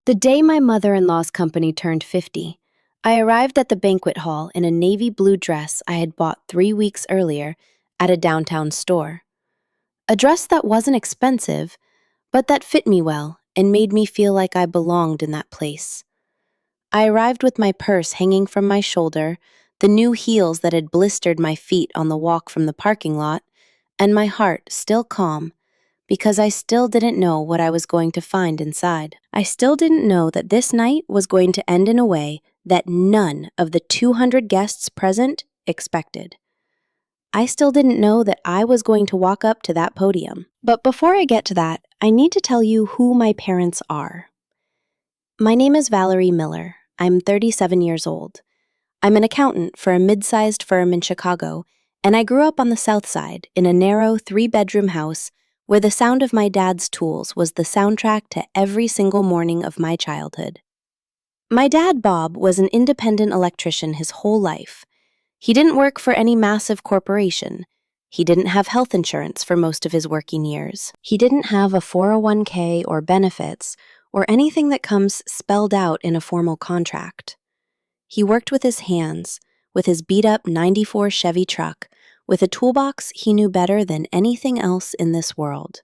The day my mother-in-law's company turned 50, I arrived at the banquet hall in a navy blue dress I had bought 3 weeks earlier at a downtown store. A dress that wasn't expensive, but that fit me well and made me feel like I belonged in that place. I arrived with my purse hanging from my shoulder, the new heels that had blistered my feet on the walk from the parking lot, and my heart still calm because I still didn't know what I was going to find inside. I still didn't know that this night was going to end in a way that none of the 200 guests present expected. I still didn't know that I was going to walk up to that podium. But before I get to that, I need to tell you who my parents are. My name is Valerie Miller. I'm 37 years old. I'm an accountant for a mid-sized firm in Chicago, and I grew up on the South Side in a narrow 3-bedroom house where the sound of my dad's tools was the soundtrack to every single morning of my childhood. My dad, Bob, was an independent electrician his whole life. He didn't work for any massive corporation. He didn't have health insurance for most of his working years. He didn't have a 401k or benefits or anything that comes spelled out in a formal contract. He worked with his hands, with his beat-up '94 Chevy truck, with a toolbox he knew better than anything else in this world.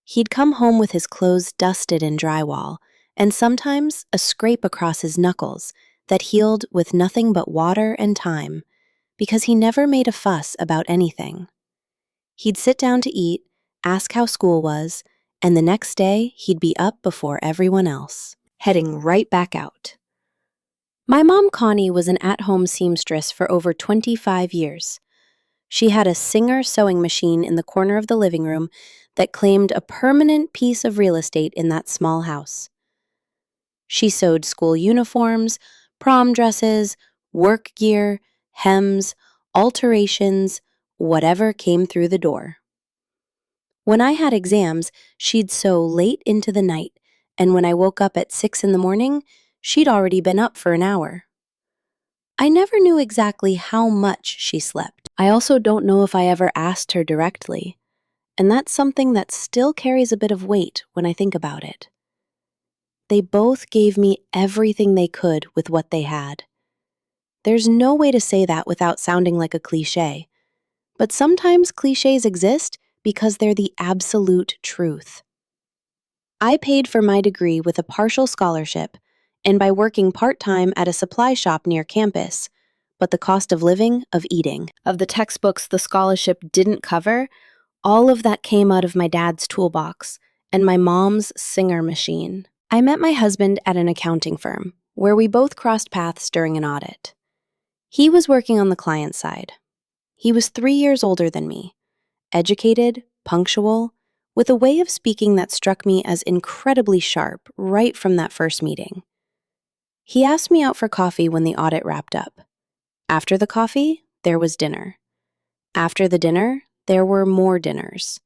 He'd come home with his clothes dusted in drywall, and sometimes a scrape across his knuckles that healed with nothing but water and time, because he never made a fuss about anything. He'd sit down to eat, ask how school was, and the next day he'd be up before everyone else, heading right back out. My mom, Connie, was an at-home seamstress for over 25 years. She had a Singer sewing machine in the corner of the living room that claimed a permanent piece of real estate in that small house. She sewed school uniforms, prom dresses, work gear, hems, alterations, whatever came through the door. When I had exams, she'd sew late into the night, and when I woke up at 6 in the morning, she'd already been up for an hour. I never knew exactly how much she slept. I also don't know if I ever asked her directly, and that's something that still carries a bit of weight when I think about it. They both gave me everything they could with what they had. There's no way to say that without sounding like a cliché, but sometimes clichés exist because they're the absolute truth. I paid for my degree with a partial scholarship and by working part-time at a supply shop near campus, but the cost of living, of eating, of the textbooks the scholarship didn't cover, all of that came out of my dad's toolbox and my mom's Singer machine. I met my husband at an accounting firm, where we both crossed paths during an audit. He was working on the client side. He was 3 years older than me, educated, punctual, with a way of speaking that struck me as incredibly sharp right from that first meeting. He asked me out for coffee when the audit wrapped up. After the coffee, there was dinner. After the dinner, there were more dinners.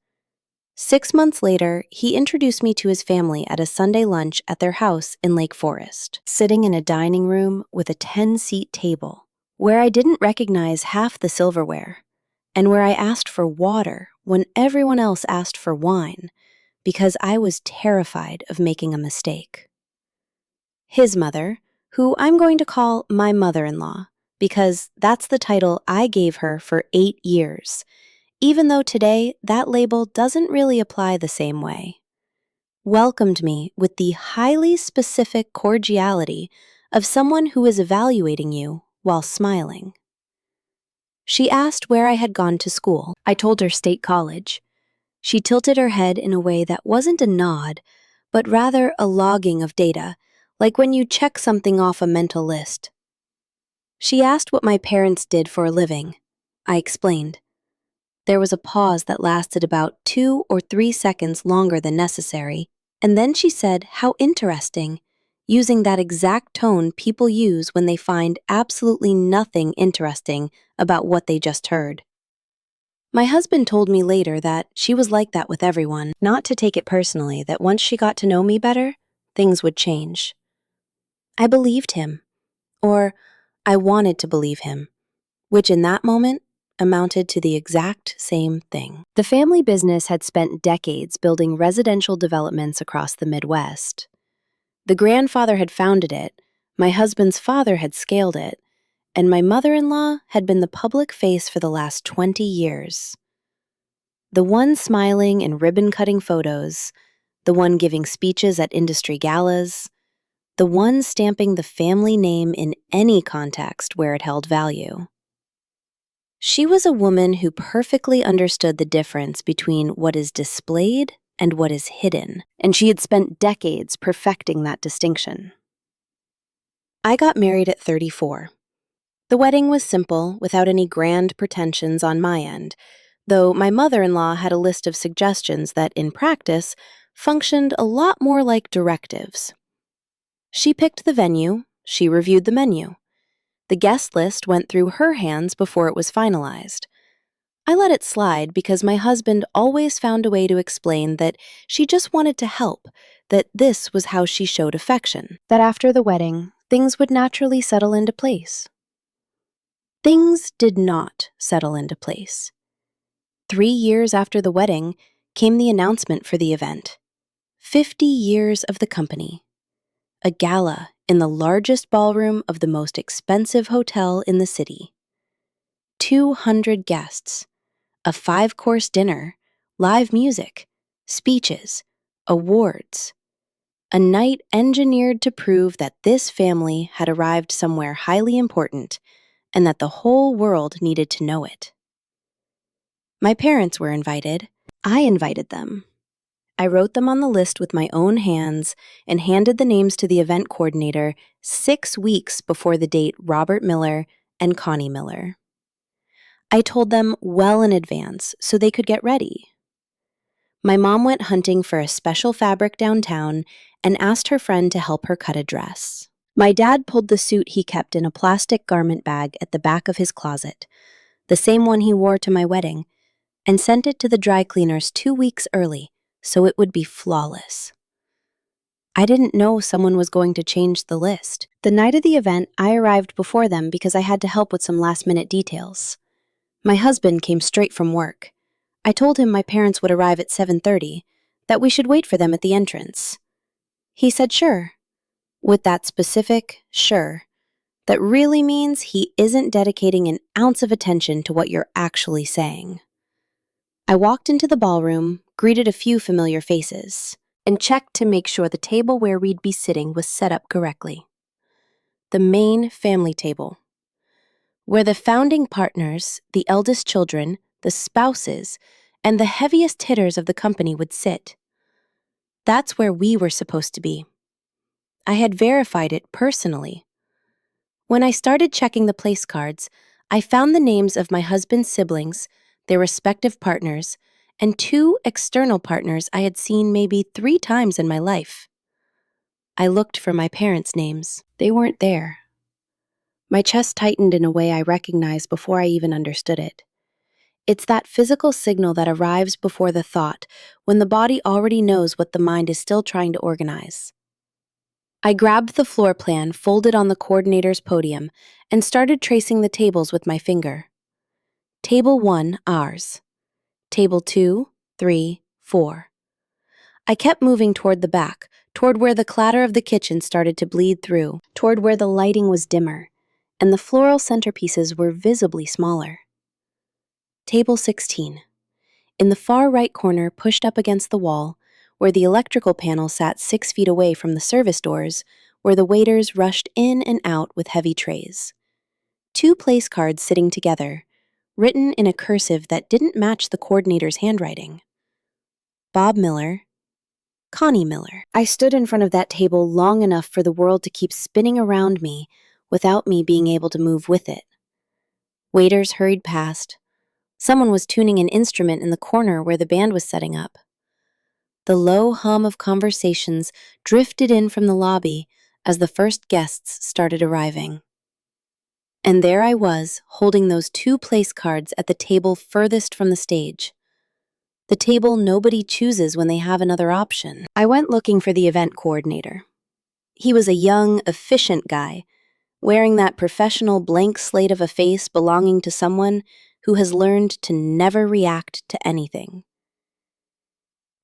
6 months later, he introduced me to his family at a Sunday lunch at their house in Lake Forest, sitting in a dining room with a 10-seat table, where I didn't recognize half the silverware, and where I asked for water when everyone else asked for wine, because I was terrified of making a mistake. His mother, who I'm going to call my mother-in-law, because that's the title I gave her for 8 years, even though today that label doesn't really apply the same way, welcomed me with the highly specific cordiality of someone who is evaluating you while smiling. She asked where I had gone to school. I told her State College. She tilted her head in a way that wasn't a nod, but rather a logging of data, like when you check something off a mental list. She asked what my parents did for a living. I explained. There was a pause that lasted about 2 or 3 seconds longer than necessary, and then she said, "How interesting," using that exact tone people use when they find absolutely nothing interesting about what they just heard. My husband told me later that she was like that with everyone, not to take it personally, that once she got to know me better, things would change. I believed him, or I wanted to believe him, which in that moment amounted to the exact same thing. The family business had spent decades building residential developments across the Midwest. The grandfather had founded it, my husband's father had scaled it, and my mother-in-law had been the public face for the last 20 years. The one smiling in ribbon-cutting photos, the one giving speeches at industry galas, the one stamping the family name in any context where it held value. She was a woman who perfectly understood the difference between what is displayed and what is hidden, and she had spent decades perfecting that distinction. I got married at 34. The wedding was simple, without any grand pretensions on my end, though my mother-in-law had a list of suggestions that, in practice, functioned a lot more like directives. She picked the venue, she reviewed the menu. The guest list went through her hands before it was finalized. I let it slide because my husband always found a way to explain that she just wanted to help, that this was how she showed affection, that after the wedding, things would naturally settle into place. Things did not settle into place. 3 years after the wedding came the announcement for the event. 50 years of the company. A gala in the largest ballroom of the most expensive hotel in the city. 200 guests. A 5-course dinner, live music, speeches, awards. A night engineered to prove that this family had arrived somewhere highly important and that the whole world needed to know it. My parents were invited. I invited them. I wrote them on the list with my own hands and handed the names to the event coordinator 6 weeks before the date Robert Miller and Connie Miller. I told them well in advance so they could get ready. My mom went hunting for a special fabric downtown and asked her friend to help her cut a dress. My dad pulled the suit he kept in a plastic garment bag at the back of his closet, the same one he wore to my wedding, and sent it to the dry cleaners 2 weeks early so it would be flawless. I didn't know someone was going to change the list. The night of the event, I arrived before them because I had to help with some last-minute details. My husband came straight from work. I told him my parents would arrive at 7:30, that we should wait for them at the entrance. He said sure, with that specific sure, that really means he isn't dedicating an ounce of attention to what you're actually saying. I walked into the ballroom, greeted a few familiar faces, and checked to make sure the table where we'd be sitting was set up correctly. The main family table, where the founding partners, the eldest children, the spouses, and the heaviest hitters of the company would sit. That's where we were supposed to be. I had verified it personally. When I started checking the place cards, I found the names of my husband's siblings, their respective partners, and 2 external partners I had seen maybe 3 times in my life. I looked for my parents' names. They weren't there. My chest tightened in a way I recognized before I even understood it. It's that physical signal that arrives before the thought, when the body already knows what the mind is still trying to organize. I grabbed the floor plan folded on the coordinator's podium and started tracing the tables with my finger. Table 1, ours. Table 2, 3, 4. I kept moving toward the back, toward where the clatter of the kitchen started to bleed through, toward where the lighting was dimmer, and the floral centerpieces were visibly smaller. Table 16. In the far right corner, pushed up against the wall, where the electrical panel sat 6 feet away from the service doors, where the waiters rushed in and out with heavy trays. 2 place cards sitting together, written in a cursive that didn't match the coordinator's handwriting. Bob Miller, Connie Miller. I stood in front of that table long enough for the world to keep spinning around me without me being able to move with it. Waiters hurried past. Someone was tuning an instrument in the corner where the band was setting up. The low hum of conversations drifted in from the lobby as the first guests started arriving. And there I was, holding those 2 place cards at the table furthest from the stage. The table nobody chooses when they have another option. I went looking for the event coordinator. He was a young, efficient guy, wearing that professional blank slate of a face belonging to someone who has learned to never react to anything.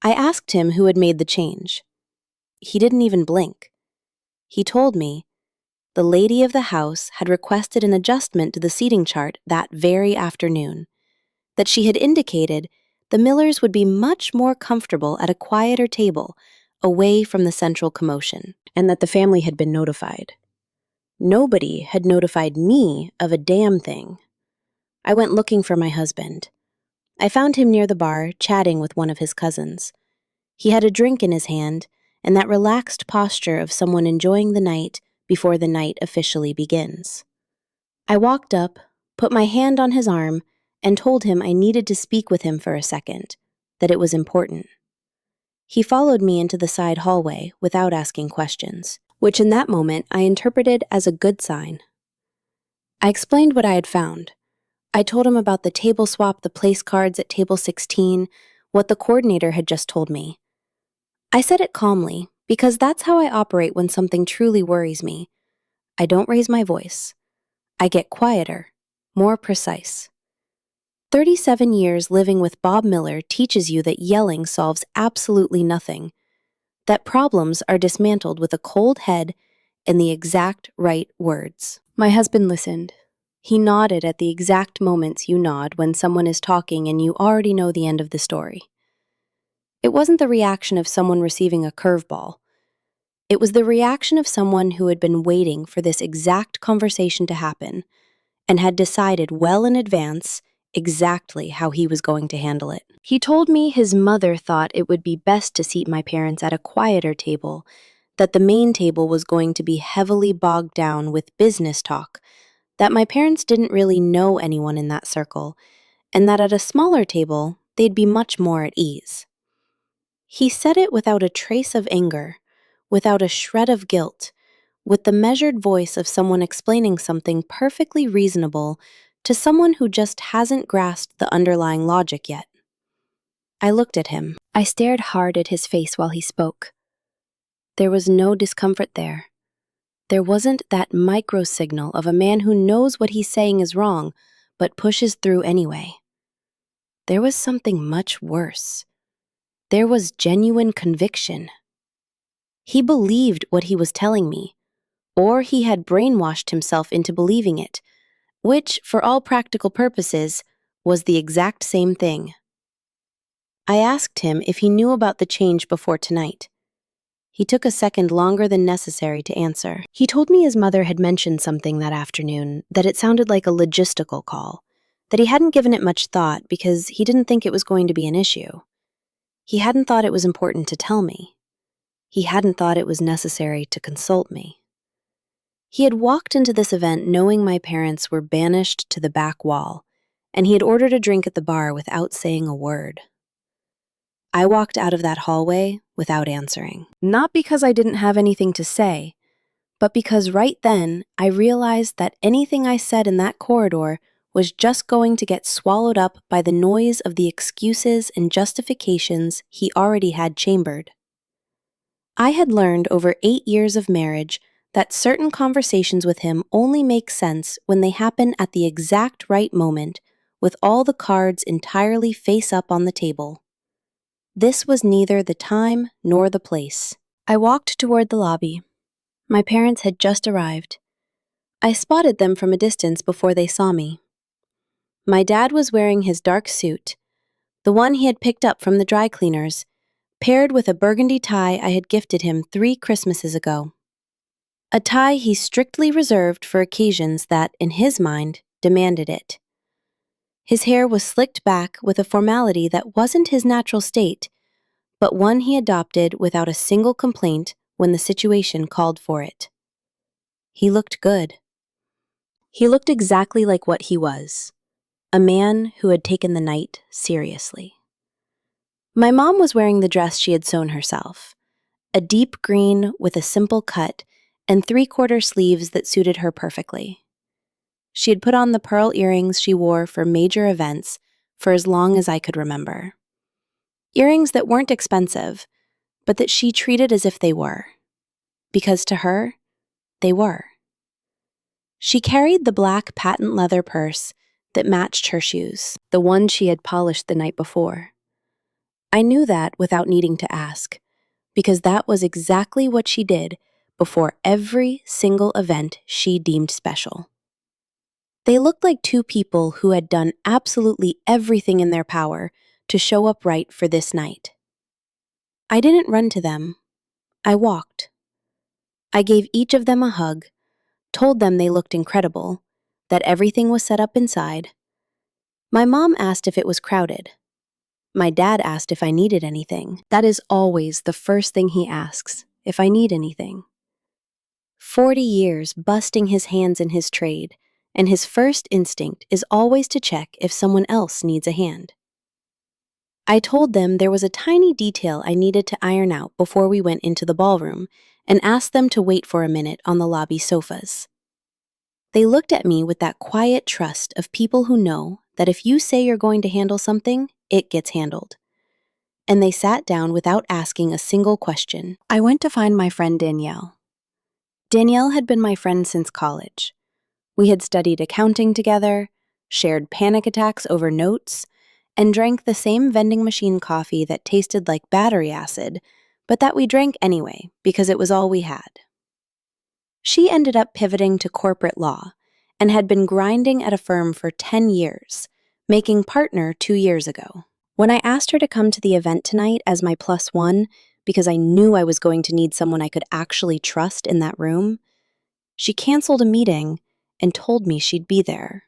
I asked him who had made the change. He didn't even blink. He told me the lady of the house had requested an adjustment to the seating chart that very afternoon, that she had indicated the Millers would be much more comfortable at a quieter table, away from the central commotion, and that the family had been notified. Nobody had notified me of a damn thing. I went looking for my husband. I found him near the bar, chatting with one of his cousins. He had a drink in his hand, and that relaxed posture of someone enjoying the night before the night officially begins. I walked up, put my hand on his arm, and told him I needed to speak with him for a second, that it was important. He followed me into the side hallway without asking questions, which in that moment I interpreted as a good sign. I explained what I had found. I told him about the table swap, the place cards at table 16, what the coordinator had just told me. I said it calmly, because that's how I operate when something truly worries me. I don't raise my voice. I get quieter, more precise. 37 years living with Bob Miller teaches you that yelling solves absolutely nothing, that problems are dismantled with a cold head and the exact right words. My husband listened. He nodded at the exact moments you nod when someone is talking and you already know the end of the story. It wasn't the reaction of someone receiving a curveball. It was the reaction of someone who had been waiting for this exact conversation to happen and had decided well in advance exactly how he was going to handle it. He told me his mother thought it would be best to seat my parents at a quieter table, that the main table was going to be heavily bogged down with business talk, that my parents didn't really know anyone in that circle, and that at a smaller table, they'd be much more at ease. He said it without a trace of anger, without a shred of guilt, with the measured voice of someone explaining something perfectly reasonable to someone who just hasn't grasped the underlying logic yet. I looked at him. I stared hard at his face while he spoke. There was no discomfort there. There wasn't that micro signal of a man who knows what he's saying is wrong, but pushes through anyway. There was something much worse. There was genuine conviction. He believed what he was telling me, or he had brainwashed himself into believing it, which, for all practical purposes, was the exact same thing. I asked him if he knew about the change before tonight. He took a second longer than necessary to answer. He told me his mother had mentioned something that afternoon, that it sounded like a logistical call, that he hadn't given it much thought because he didn't think it was going to be an issue. He hadn't thought it was important to tell me. He hadn't thought it was necessary to consult me. He had walked into this event knowing my parents were banished to the back wall, and he had ordered a drink at the bar without saying a word. I walked out of that hallway without answering. Not because I didn't have anything to say, but because right then I realized that anything I said in that corridor was just going to get swallowed up by the noise of the excuses and justifications he already had chambered. I had learned over 8 years of marriage that certain conversations with him only make sense when they happen at the exact right moment, with all the cards entirely face up on the table. This was neither the time nor the place. I walked toward the lobby. My parents had just arrived. I spotted them from a distance before they saw me. My dad was wearing his dark suit, the one he had picked up from the dry cleaners, paired with a burgundy tie I had gifted him 3 Christmases ago. A tie he strictly reserved for occasions that, in his mind, demanded it. His hair was slicked back with a formality that wasn't his natural state, but one he adopted without a single complaint when the situation called for it. He looked good. He looked exactly like what he was, a man who had taken the night seriously. My mom was wearing the dress she had sewn herself, a deep green with a simple cut and 3/4 sleeves that suited her perfectly. She had put on the pearl earrings she wore for major events for as long as I could remember. Earrings that weren't expensive, but that she treated as if they were, because to her, they were. She carried the black patent leather purse that matched her shoes, the one she had polished the night before. I knew that without needing to ask, because that was exactly what she did before every single event she deemed special. They looked like two people who had done absolutely everything in their power to show up right for this night. I didn't run to them. I walked. I gave each of them a hug, told them they looked incredible, that everything was set up inside. My mom asked if it was crowded. My dad asked if I needed anything. That is always the first thing he asks, if I need anything. 40 years busting his hands in his trade, and his first instinct is always to check if someone else needs a hand. I told them there was a tiny detail I needed to iron out before we went into the ballroom, and asked them to wait for a minute on the lobby sofas. They looked at me with that quiet trust of people who know that if you say you're going to handle something, it gets handled. And they sat down without asking a single question. I went to find my friend Danielle. Danielle had been my friend since college. We had studied accounting together, shared panic attacks over notes, and drank the same vending machine coffee that tasted like battery acid, but that we drank anyway because it was all we had. She ended up pivoting to corporate law and had been grinding at a firm for 10 years, making partner 2 years ago. When I asked her to come to the event tonight as my +1, because I knew I was going to need someone I could actually trust in that room, she canceled a meeting and told me she'd be there.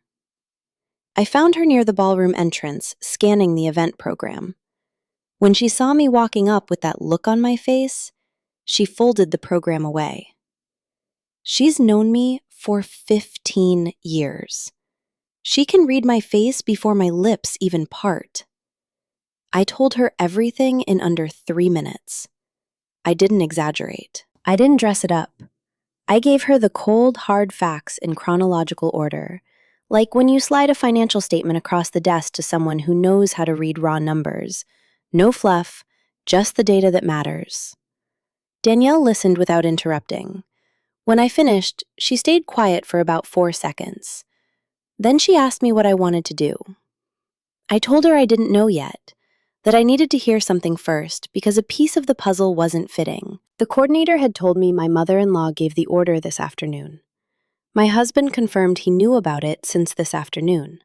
I found her near the ballroom entrance, scanning the event program. When she saw me walking up with that look on my face, she folded the program away. She's known me for 15 years. She can read my face before my lips even part. I told her everything in under 3 minutes. I didn't exaggerate. I didn't dress it up. I gave her the cold, hard facts in chronological order, like when you slide a financial statement across the desk to someone who knows how to read raw numbers. No fluff, just the data that matters. Danielle listened without interrupting. When I finished, she stayed quiet for about 4 seconds. Then she asked me what I wanted to do. I told her I didn't know yet, that I needed to hear something first because a piece of the puzzle wasn't fitting. The coordinator had told me my mother-in-law gave the order this afternoon. My husband confirmed he knew about it since this afternoon.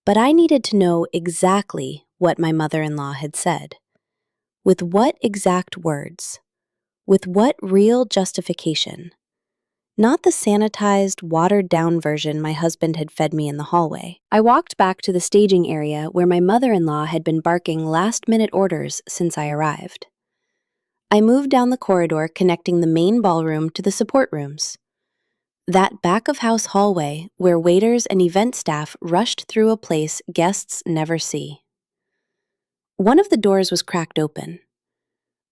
But I needed to know exactly what my mother-in-law had said. With what exact words? With what real justification? Not the sanitized, watered-down version my husband had fed me in the hallway. I walked back to the staging area where my mother-in-law had been barking last-minute orders since I arrived. I moved down the corridor connecting the main ballroom to the support rooms. That back-of-house hallway where waiters and event staff rushed through a place guests never see. One of the doors was cracked open.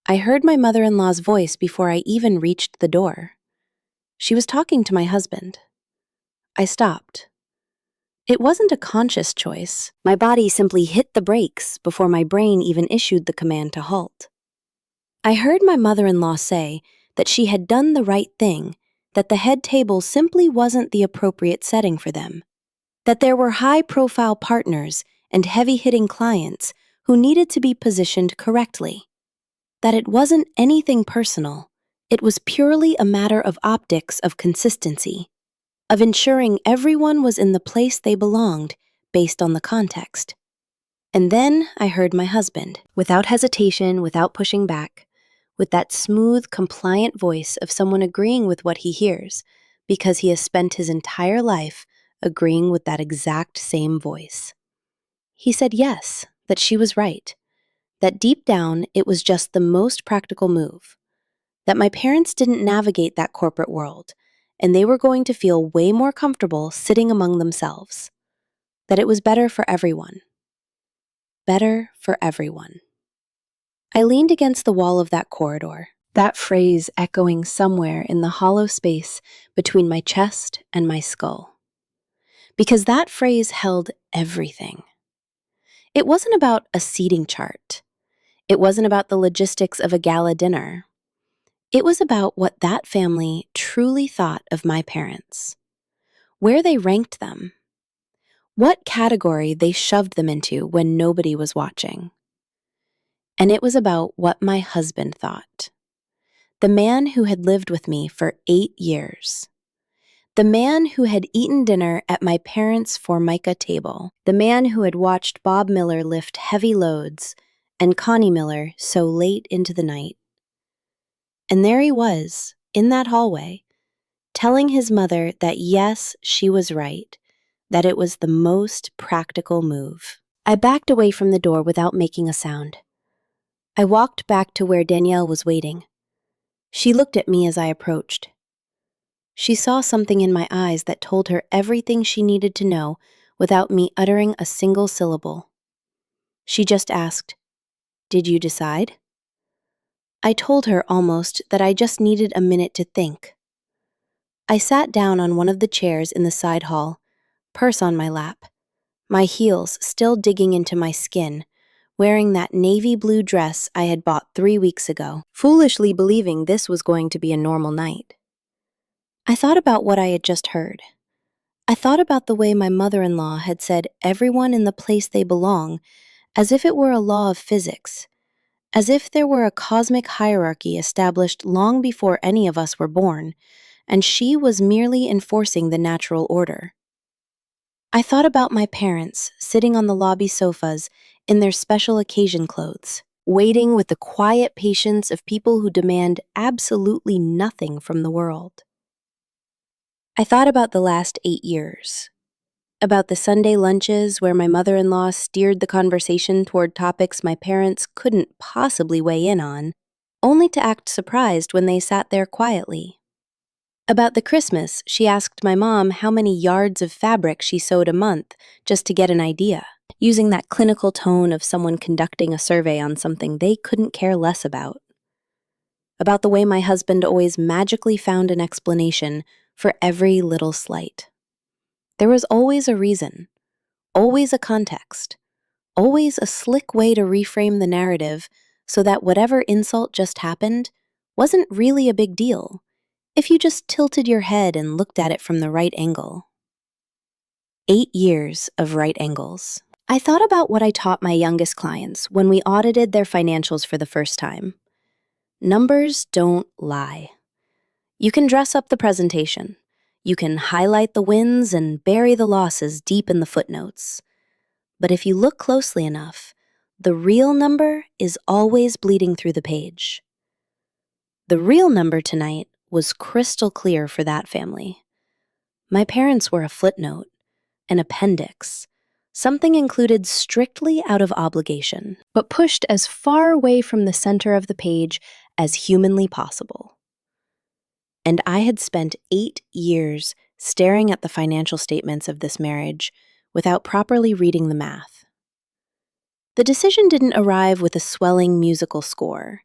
I heard my mother-in-law's voice before I even reached the door. She was talking to my husband. I stopped. It wasn't a conscious choice. My body simply hit the brakes before my brain even issued the command to halt. I heard my mother-in-law say that she had done the right thing, that the head table simply wasn't the appropriate setting for them, that there were high-profile partners and heavy-hitting clients who needed to be positioned correctly, that it wasn't anything personal. It was purely a matter of optics of consistency, of ensuring everyone was in the place they belonged based on the context. And then I heard my husband, without hesitation, without pushing back, with that smooth, compliant voice of someone agreeing with what he hears, because he has spent his entire life agreeing with that exact same voice. He said yes, that she was right, that deep down it was just the most practical move, that my parents didn't navigate that corporate world, and they were going to feel way more comfortable sitting among themselves, that it was better for everyone. Better for everyone. I leaned against the wall of that corridor, that phrase echoing somewhere in the hollow space between my chest and my skull. Because that phrase held everything. It wasn't about a seating chart. It wasn't about the logistics of a gala dinner. It was about what that family truly thought of my parents, where they ranked them, what category they shoved them into when nobody was watching. And it was about what my husband thought. The man who had lived with me for 8 years. The man who had eaten dinner at my parents' Formica table. The man who had watched Bob Miller lift heavy loads and Connie Miller so late into the night. And there he was, in that hallway, telling his mother that yes, she was right, that it was the most practical move. I backed away from the door without making a sound. I walked back to where Danielle was waiting. She looked at me as I approached. She saw something in my eyes that told her everything she needed to know without me uttering a single syllable. She just asked, "Did you decide?" I told her almost that I just needed a minute to think. I sat down on one of the chairs in the side hall, purse on my lap, my heels still digging into my skin, wearing that navy blue dress I had bought 3 weeks ago, foolishly believing this was going to be a normal night. I thought about what I had just heard. I thought about the way my mother-in-law had said everyone in the place they belong, as if it were a law of physics, as if there were a cosmic hierarchy established long before any of us were born, and she was merely enforcing the natural order. I thought about my parents sitting on the lobby sofas in their special occasion clothes, waiting with the quiet patience of people who demand absolutely nothing from the world. I thought about the last 8 years, about the Sunday lunches where my mother-in-law steered the conversation toward topics my parents couldn't possibly weigh in on, only to act surprised when they sat there quietly. About the Christmas she asked my mom how many yards of fabric she sewed a month just to get an idea, using that clinical tone of someone conducting a survey on something they couldn't care less about. About the way my husband always magically found an explanation for every little slight. There was always a reason, always a context, always a slick way to reframe the narrative so that whatever insult just happened wasn't really a big deal if you just tilted your head and looked at it from the right angle. 8 years of right angles. I thought about what I taught my youngest clients when we audited their financials for the first time. Numbers don't lie. You can dress up the presentation. You can highlight the wins and bury the losses deep in the footnotes. But if you look closely enough, the real number is always bleeding through the page. The real number tonight was crystal clear for that family. My parents were a footnote, an appendix, something included strictly out of obligation, but pushed as far away from the center of the page as humanly possible. And I had spent 8 years staring at the financial statements of this marriage without properly reading the math. The decision didn't arrive with a swelling musical score.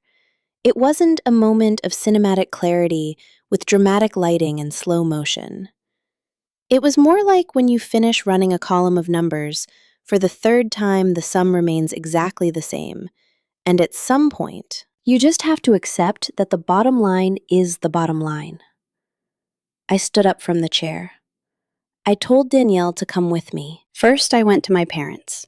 It wasn't a moment of cinematic clarity with dramatic lighting and slow motion. It was more like when you finish running a column of numbers, for the third time the sum remains exactly the same, and at some point, you just have to accept that the bottom line is the bottom line. I stood up from the chair. I told Danielle to come with me. First, I went to my parents.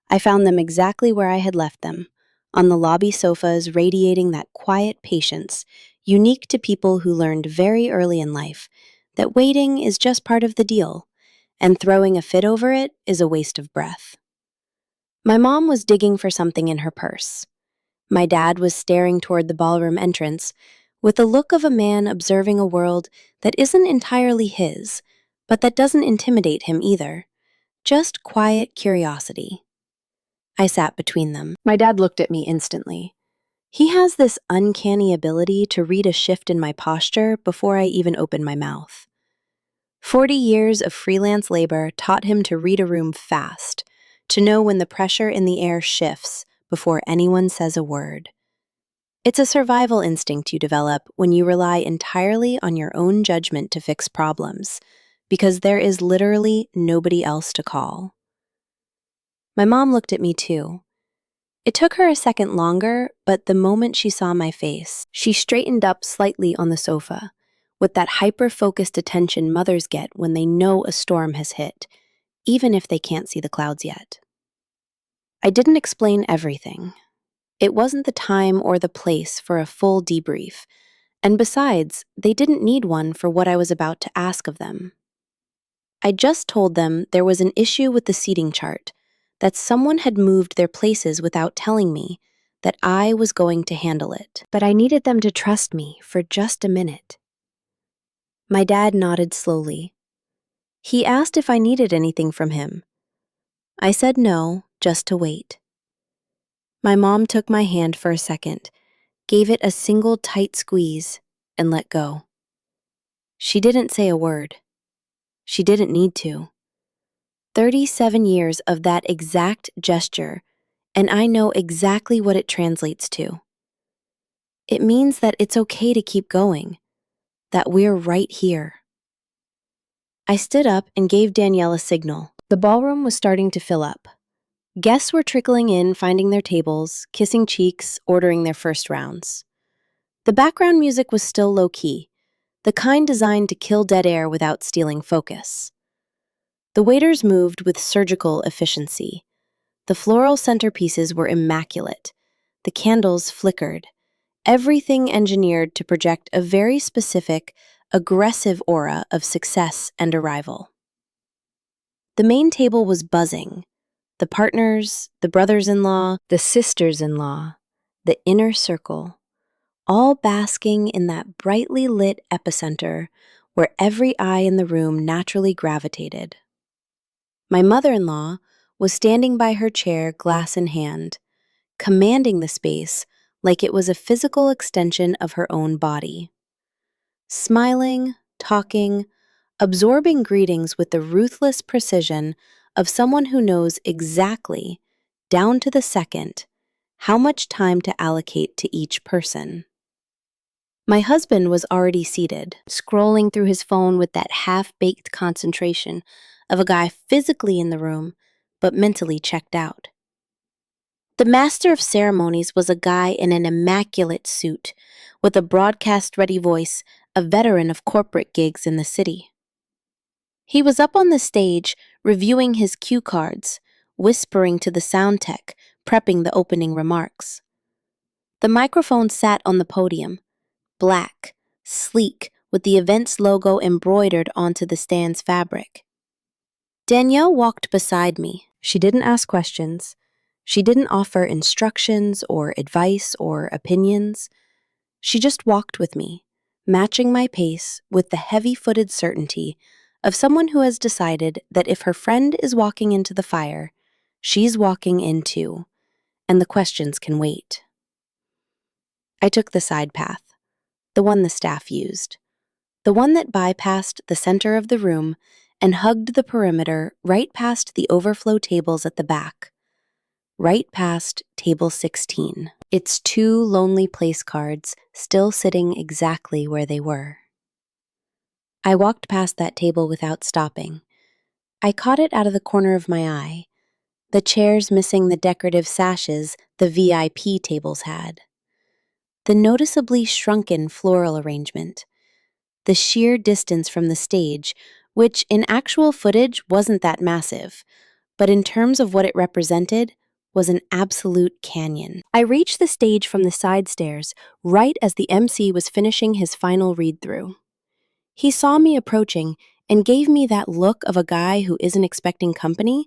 I found them exactly where I had left them, on the lobby sofas radiating that quiet patience, unique to people who learned very early in life that waiting is just part of the deal, and throwing a fit over it is a waste of breath. My mom was digging for something in her purse. My dad was staring toward the ballroom entrance with the look of a man observing a world that isn't entirely his, but that doesn't intimidate him either. Just quiet curiosity. I sat between them. My dad looked at me instantly. He has this uncanny ability to read a shift in my posture before I even open my mouth. 40 years of freelance labor taught him to read a room fast, to know when the pressure in the air shifts before anyone says a word. It's a survival instinct you develop when you rely entirely on your own judgment to fix problems, because there is literally nobody else to call. My mom looked at me too. It took her a second longer, but the moment she saw my face, she straightened up slightly on the sofa, with that hyper-focused attention mothers get when they know a storm has hit, even if they can't see the clouds yet. I didn't explain everything. It wasn't the time or the place for a full debrief, And besides, they didn't need one for what I was about to ask of them. I just told them there was an issue with the seating chart, that someone had moved their places without telling me, that I was going to handle it. But I needed them to trust me for just a minute. My dad nodded slowly. He asked if I needed anything from him. I said no, just to wait. My mom took my hand for a second, gave it a single tight squeeze, and let go. She didn't say a word. She didn't need to. 37 years of that exact gesture, and I know exactly what it translates to. It means that it's okay to keep going, that we're right here. I stood up and gave Danielle a signal. The ballroom was starting to fill up. Guests were trickling in, finding their tables, kissing cheeks, ordering their first rounds. The background music was still low-key, the kind designed to kill dead air without stealing focus. The waiters moved with surgical efficiency. The floral centerpieces were immaculate. The candles flickered, everything engineered to project a very specific, aggressive aura of success and arrival. The main table was buzzing. The partners, the brothers-in-law, the sisters-in-law, the inner circle, all basking in that brightly lit epicenter where every eye in the room naturally gravitated. My mother-in-law was standing by her chair, glass in hand, commanding the space like it was a physical extension of her own body. Smiling, talking, absorbing greetings with the ruthless precision of someone who knows exactly, down to the second, how much time to allocate to each person. My husband was already seated, scrolling through his phone with that half-baked concentration of a guy physically in the room, but mentally checked out. The master of ceremonies was a guy in an immaculate suit, with a broadcast-ready voice, a veteran of corporate gigs in the city. He was up on the stage, reviewing his cue cards, whispering to the sound tech, prepping the opening remarks. The microphone sat on the podium, black, sleek, with the event's logo embroidered onto the stand's fabric. Danielle walked beside me. She didn't ask questions. She didn't offer instructions or advice or opinions. She just walked with me, matching my pace with the heavy-footed certainty of someone who has decided that if her friend is walking into the fire, she's walking in too, and the questions can wait. I took the side path, the one the staff used, the one that bypassed the center of the room and hugged the perimeter right past the overflow tables at the back, right past table 16, its two lonely place cards still sitting exactly where they were. I walked past that table without stopping. I caught it out of the corner of my eye, the chairs missing the decorative sashes the VIP tables had, the noticeably shrunken floral arrangement, the sheer distance from the stage, which in actual footage wasn't that massive, but in terms of what it represented, was an absolute canyon. I reached the stage from the side stairs right as the MC was finishing his final read-through. He saw me approaching and gave me that look of a guy who isn't expecting company,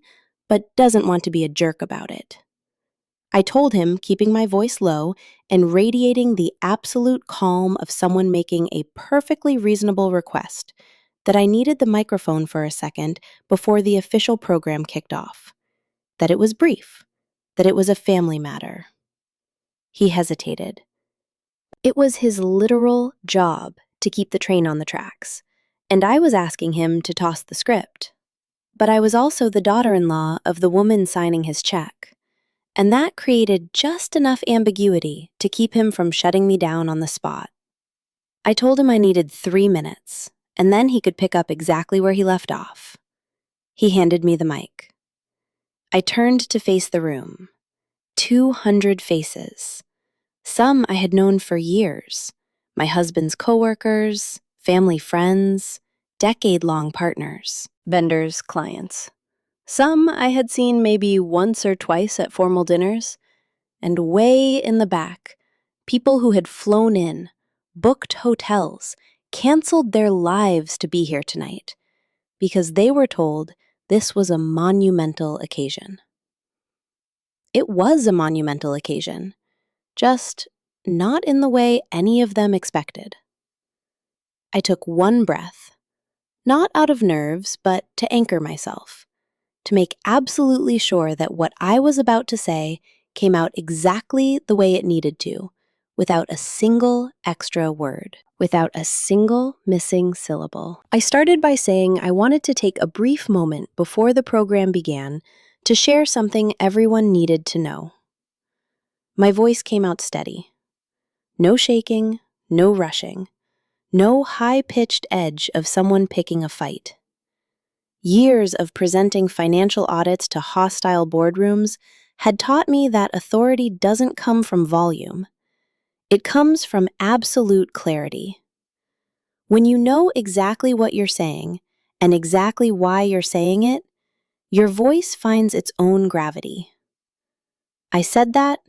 but doesn't want to be a jerk about it. I told him, keeping my voice low and radiating the absolute calm of someone making a perfectly reasonable request, that I needed the microphone for a second before the official program kicked off, that it was brief, that it was a family matter. He hesitated. It was his literal job to keep the train on the tracks, and I was asking him to toss the script. But I was also the daughter-in-law of the woman signing his check, and that created just enough ambiguity to keep him from shutting me down on the spot. I told him I needed 3 minutes, and then he could pick up exactly where he left off. He handed me the mic. I turned to face the room. 200 faces. Some I had known for years. My husband's coworkers, family friends, decade-long partners, vendors, clients. Some I had seen maybe once or twice at formal dinners. And way in the back, people who had flown in, booked hotels, canceled their lives to be here tonight because they were told this was a monumental occasion. It was a monumental occasion, just not in the way any of them expected. I took one breath, not out of nerves, but to anchor myself, to make absolutely sure that what I was about to say came out exactly the way it needed to, without a single extra word, without a single missing syllable. I started by saying I wanted to take a brief moment before the program began to share something everyone needed to know. My voice came out steady. No shaking, no rushing, no high-pitched edge of someone picking a fight. Years of presenting financial audits to hostile boardrooms had taught me that authority doesn't come from volume. It comes from absolute clarity. When you know exactly what you're saying and exactly why you're saying it, your voice finds its own gravity. I said that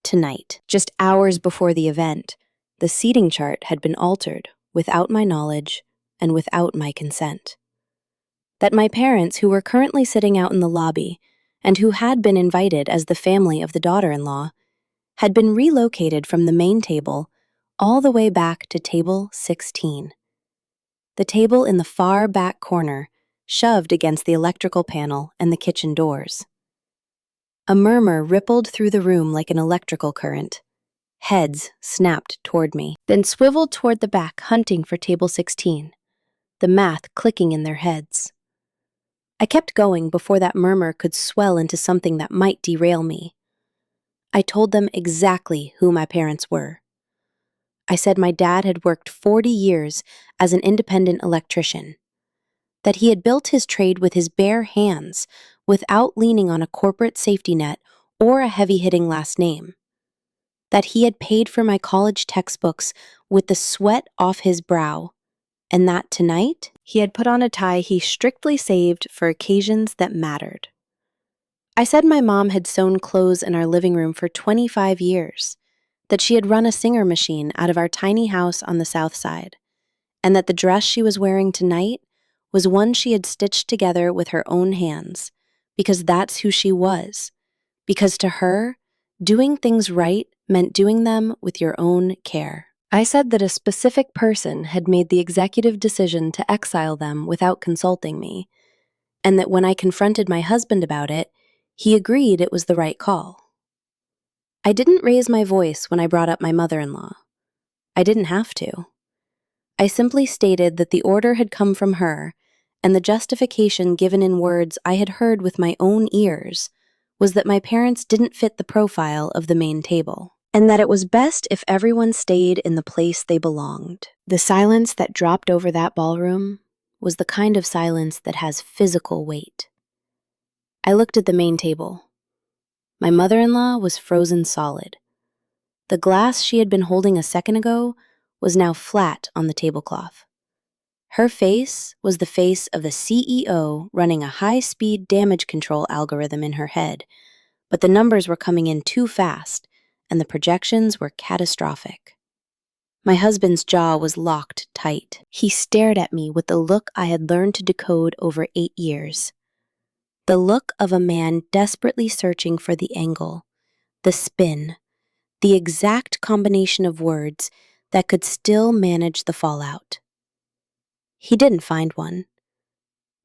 tonight, just hours before the event. The seating chart had been altered without my knowledge and without my consent. That my parents, who were currently sitting out in the lobby and who had been invited as the family of the daughter-in-law, had been relocated from the main table all the way back to table 16. The table in the far back corner, shoved against the electrical panel and the kitchen doors. A murmur rippled through the room like an electrical current. Heads snapped toward me, then swiveled toward the back, hunting for table 16, the math clicking in their heads. I kept going before that murmur could swell into something that might derail me. I told them exactly who my parents were. I said my dad had worked 40 years as an independent electrician, that he had built his trade with his bare hands without leaning on a corporate safety net or a heavy-hitting last name, that he had paid for my college textbooks with the sweat off his brow, and that tonight he had put on a tie he strictly saved for occasions that mattered. I said my mom had sewn clothes in our living room for 25 years, that she had run a Singer machine out of our tiny house on the south side, and that the dress she was wearing tonight was one she had stitched together with her own hands, because that's who she was, because to her, doing things right meant doing them with your own care. I said that a specific person had made the executive decision to exile them without consulting me, and that when I confronted my husband about it, he agreed it was the right call. I didn't raise my voice when I brought up my mother-in-law. I didn't have to. I simply stated that the order had come from her, and the justification given in words I had heard with my own ears was that my parents didn't fit the profile of the main table, and that it was best if everyone stayed in the place they belonged. The silence that dropped over that ballroom was the kind of silence that has physical weight. I looked at the main table. My mother-in-law was frozen solid. The glass she had been holding a second ago was now flat on the tablecloth. Her face was the face of the CEO running a high-speed damage control algorithm in her head, but the numbers were coming in too fast, and the projections were catastrophic. My husband's jaw was locked tight. He stared at me with the look I had learned to decode over 8 years. The look of a man desperately searching for the angle, the spin, the exact combination of words that could still manage the fallout. He didn't find one,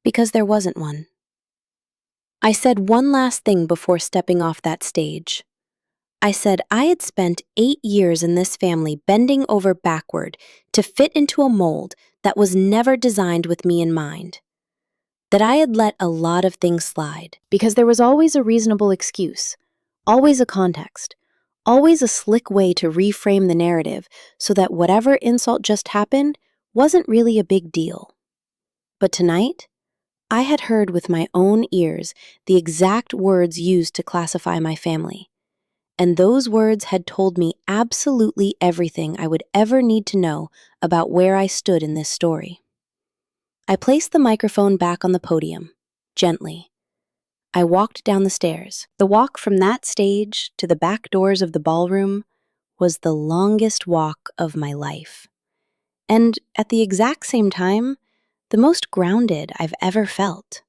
because there wasn't one. I said one last thing before stepping off that stage. I said I had spent 8 years in this family bending over backward to fit into a mold that was never designed with me in mind. That I had let a lot of things slide, because there was always a reasonable excuse, always a context, always a slick way to reframe the narrative so that whatever insult just happened wasn't really a big deal. But tonight, I had heard with my own ears the exact words used to classify my family, and those words had told me absolutely everything I would ever need to know about where I stood in this story. I placed the microphone back on the podium, gently. I walked down the stairs. The walk from that stage to the back doors of the ballroom was the longest walk of my life. And at the exact same time, the most grounded I've ever felt.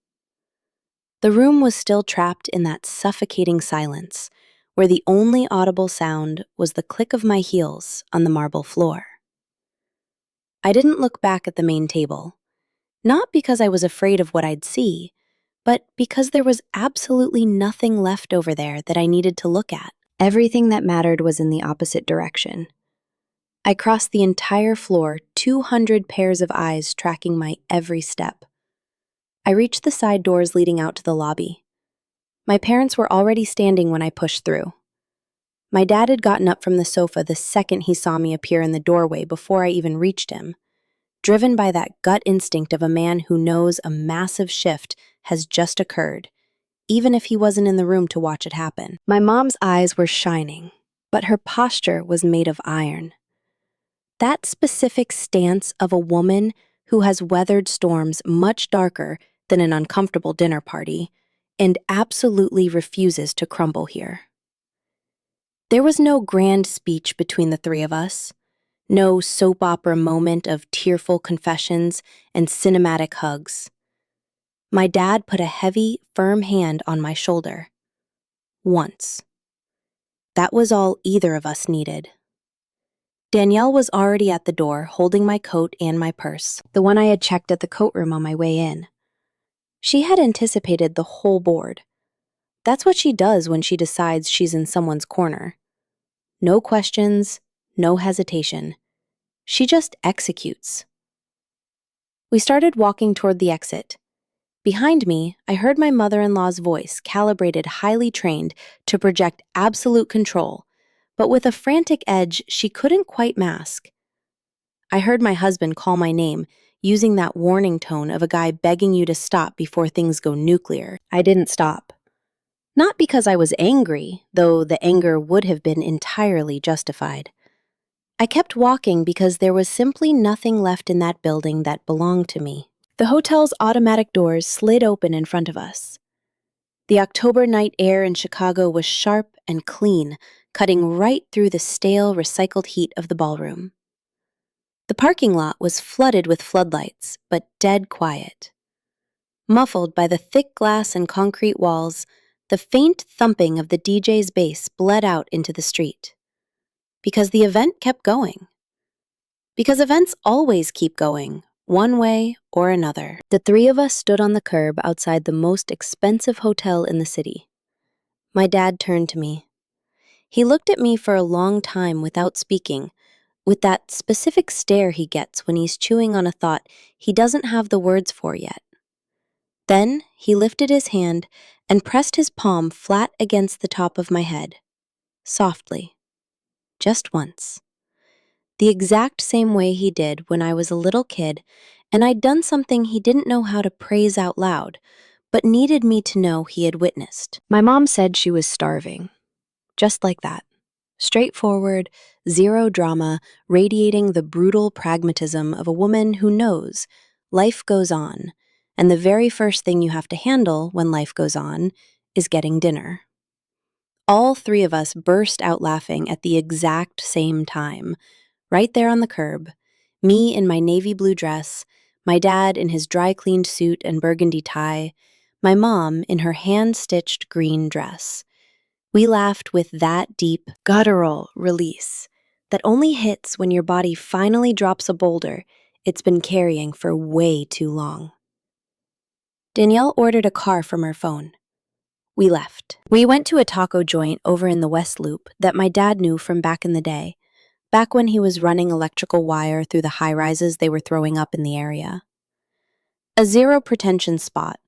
The room was still trapped in that suffocating silence, where the only audible sound was the click of my heels on the marble floor. I didn't look back at the main table, not because I was afraid of what I'd see, but because there was absolutely nothing left over there that I needed to look at. Everything that mattered was in the opposite direction. I crossed the entire floor, 200 pairs of eyes tracking my every step. I reached the side doors leading out to the lobby. My parents were already standing when I pushed through. My dad had gotten up from the sofa the second he saw me appear in the doorway before I even reached him, driven by that gut instinct of a man who knows a massive shift has just occurred, even if he wasn't in the room to watch it happen. My mom's eyes were shining, but her posture was made of iron. That specific stance of a woman who has weathered storms much darker than an uncomfortable dinner party and absolutely refuses to crumble here. There was no grand speech between the three of us, no soap opera moment of tearful confessions and cinematic hugs. My dad put a heavy, firm hand on my shoulder. Once. That was all either of us needed. Danielle was already at the door, holding my coat and my purse, the one I had checked at the coat room on my way in. She had anticipated the whole board. That's what she does when she decides she's in someone's corner. No questions, no hesitation. She just executes. We started walking toward the exit. Behind me, I heard my mother-in-law's voice, calibrated, highly trained to project absolute control, but with a frantic edge she couldn't quite mask. I heard my husband call my name, using that warning tone of a guy begging you to stop before things go nuclear. I didn't stop. Not because I was angry, though the anger would have been entirely justified. I kept walking because there was simply nothing left in that building that belonged to me. The hotel's automatic doors slid open in front of us. The October night air in Chicago was sharp and clean, cutting right through the stale, recycled heat of the ballroom. The parking lot was flooded with floodlights, but dead quiet. Muffled by the thick glass and concrete walls, the faint thumping of the DJ's bass bled out into the street. Because the event kept going. Because events always keep going, one way or another. The three of us stood on the curb outside the most expensive hotel in the city. My dad turned to me. He looked at me for a long time without speaking, with that specific stare he gets when he's chewing on a thought he doesn't have the words for yet. Then he lifted his hand and pressed his palm flat against the top of my head, softly, just once. The exact same way he did when I was a little kid and I'd done something he didn't know how to praise out loud, but needed me to know he had witnessed. My mom said she was starving. Just like that. Straightforward, zero drama, radiating the brutal pragmatism of a woman who knows life goes on, and the very first thing you have to handle when life goes on is getting dinner. All three of us burst out laughing at the exact same time, right there on the curb, me in my navy blue dress, my dad in his dry-cleaned suit and burgundy tie, my mom in her hand-stitched green dress. We laughed with that deep, guttural release that only hits when your body finally drops a boulder it's been carrying for way too long. Danielle ordered a car from her phone. We left. We went to a taco joint over in the West Loop that my dad knew from back in the day, back when he was running electrical wire through the high-rises they were throwing up in the area. A zero-pretension spot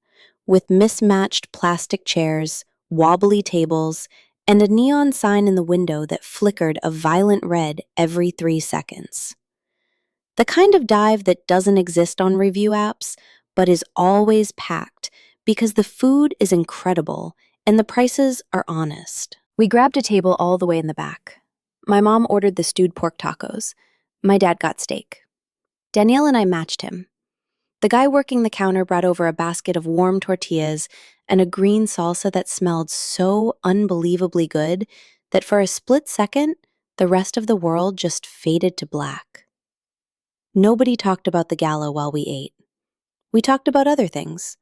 with mismatched plastic chairs, wobbly tables, and a neon sign in the window that flickered a violent red every 3 seconds. The kind of dive that doesn't exist on review apps, but is always packed because the food is incredible and the prices are honest. We grabbed a table all the way in the back. My mom ordered the stewed pork tacos. My dad got steak. Danielle and I matched him. The guy working the counter brought over a basket of warm tortillas and a green salsa that smelled so unbelievably good that for a split second, The rest of the world just faded to black. Nobody talked about the gala while we ate. We talked about other things.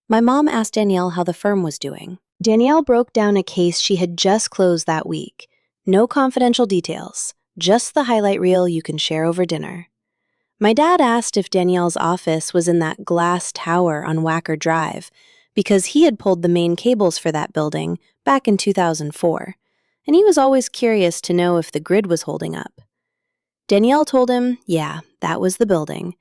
My mom asked Danielle how the firm was doing. Danielle broke down a case she had just closed that week. No confidential details, just the highlight reel you can share over dinner. My dad asked if Danielle's office was in that glass tower on Wacker Drive, because he had pulled the main cables for that building back in 2004, and he was always curious to know if the grid was holding up. Danielle told him, yeah, that was the building,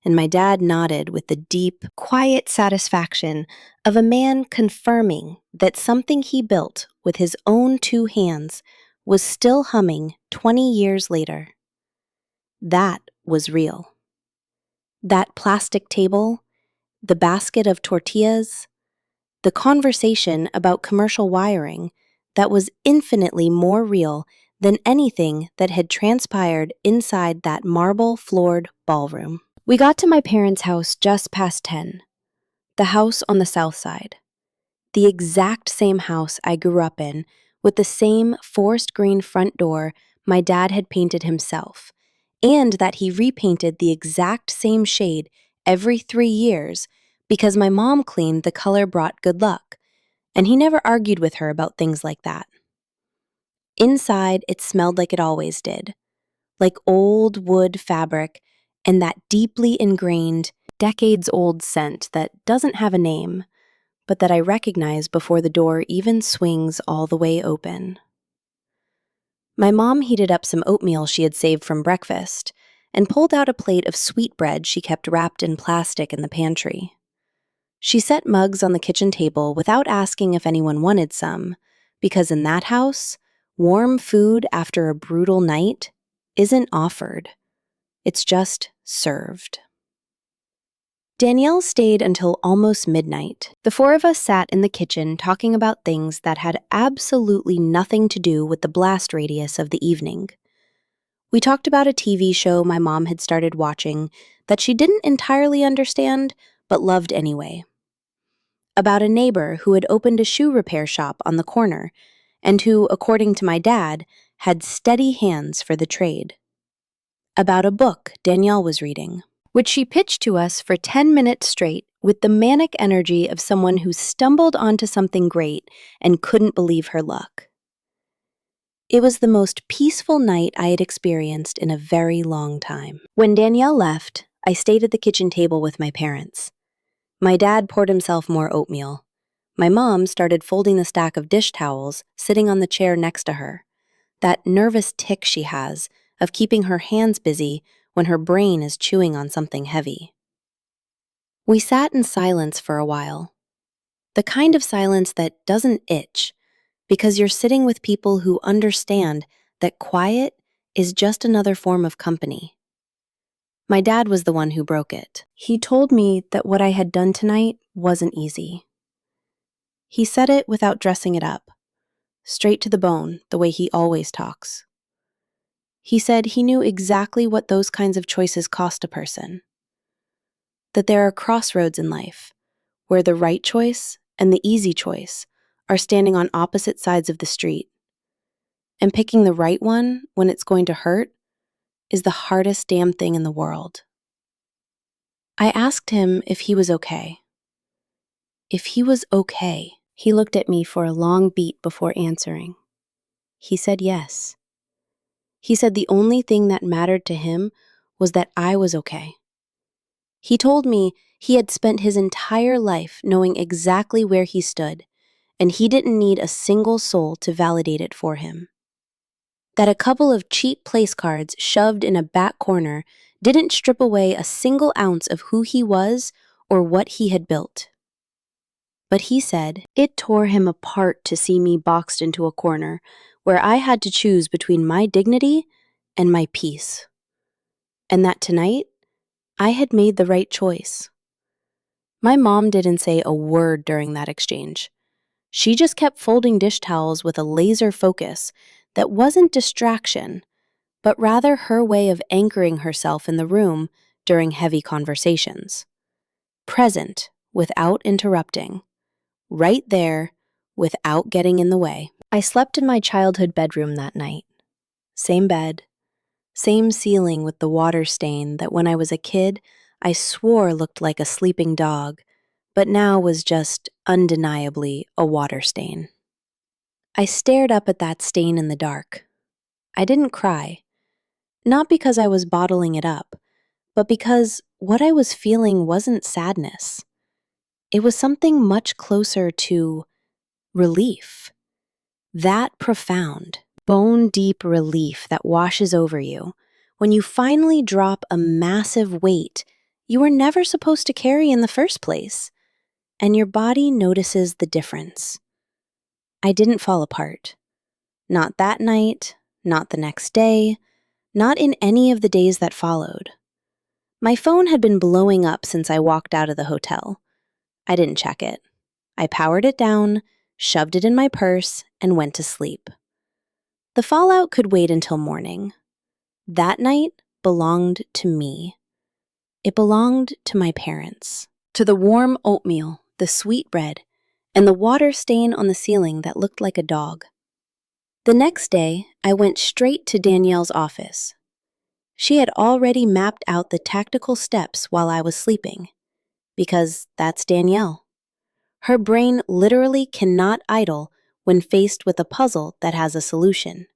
and my dad nodded with the deep, quiet satisfaction of a man confirming that something he built with his own 2 hands was still humming 20 years later. That was real. That plastic table, the basket of tortillas, the conversation about commercial wiring that was infinitely more real than anything that had transpired inside that marble-floored ballroom. We got to my parents' house just past 10, the house on the south side. The exact same house I grew up in, with the same forest green front door my dad had painted himself, and that he repainted the exact same shade every 3 years because my mom claimed the color brought good luck, and he never argued with her about things like that. Inside, it smelled like it always did, like old wood fabric and that deeply ingrained, decades-old scent that doesn't have a name, but that I recognize before the door even swings all the way open. My mom heated up some oatmeal she had saved from breakfast and pulled out a plate of sweetbread she kept wrapped in plastic in the pantry. She set mugs on the kitchen table without asking if anyone wanted some, because in that house, warm food after a brutal night isn't offered. It's just served. Danielle stayed until almost midnight. The 4 of us sat in the kitchen talking about things that had absolutely nothing to do with the blast radius of the evening. We talked about a TV show my mom had started watching that she didn't entirely understand, but loved anyway. About a neighbor who had opened a shoe repair shop on the corner, and who, according to my dad, had steady hands for the trade. About a book Danielle was reading, which she pitched to us for 10 minutes straight with the manic energy of someone who stumbled onto something great and couldn't believe her luck. It was the most peaceful night I had experienced in a very long time. When Danielle left, I stayed at the kitchen table with my parents. My dad poured himself more oatmeal. My mom started folding the stack of dish towels sitting on the chair next to her, that nervous tic she has of keeping her hands busy when her brain is chewing on something heavy. We sat in silence for a while, the kind of silence that doesn't itch, because you're sitting with people who understand that quiet is just another form of company. My dad was the one who broke it. He told me that what I had done tonight wasn't easy. He said it without dressing it up, straight to the bone, the way he always talks. He said he knew exactly what those kinds of choices cost a person. That there are crossroads in life, where the right choice and the easy choice are standing on opposite sides of the street. And picking the right one when it's going to hurt is the hardest damn thing in the world. I asked him if he was okay. If he was okay. He looked at me for a long beat before answering. He said yes. He said the only thing that mattered to him was that I was okay. He told me he had spent his entire life knowing exactly where he stood, and he didn't need a single soul to validate it for him. That a couple of cheap place cards shoved in a back corner didn't strip away a single ounce of who he was or what he had built. But he said it tore him apart to see me boxed into a corner where I had to choose between my dignity and my peace. And that tonight, I had made the right choice. My mom didn't say a word during that exchange. She just kept folding dish towels with a laser focus that wasn't distraction, but rather her way of anchoring herself in the room during heavy conversations. Present, without interrupting. Right there, without getting in the way. I slept in my childhood bedroom that night. Same bed, same ceiling with the water stain that when I was a kid I swore looked like a sleeping dog, but now was just undeniably a water stain. I stared up at that stain in the dark. I didn't cry, not because I was bottling it up, but because what I was feeling wasn't sadness. It was something much closer to relief. That profound, bone deep relief that washes over you when you finally drop a massive weight you were never supposed to carry in the first place, and your body notices the difference. I didn't fall apart. Not that night, not the next day, not in any of the days that followed. My phone had been blowing up since I walked out of the hotel. I didn't check it. I powered it down, shoved it in my purse, and went to sleep. The fallout could wait until morning. That night belonged to me. It belonged to my parents, to the warm oatmeal, the sweet bread, and the water stain on the ceiling that looked like a dog. The next day, I went straight to Danielle's office. She had already mapped out the tactical steps while I was sleeping, because that's Danielle. Her brain literally cannot idle when faced with a puzzle that has a solution.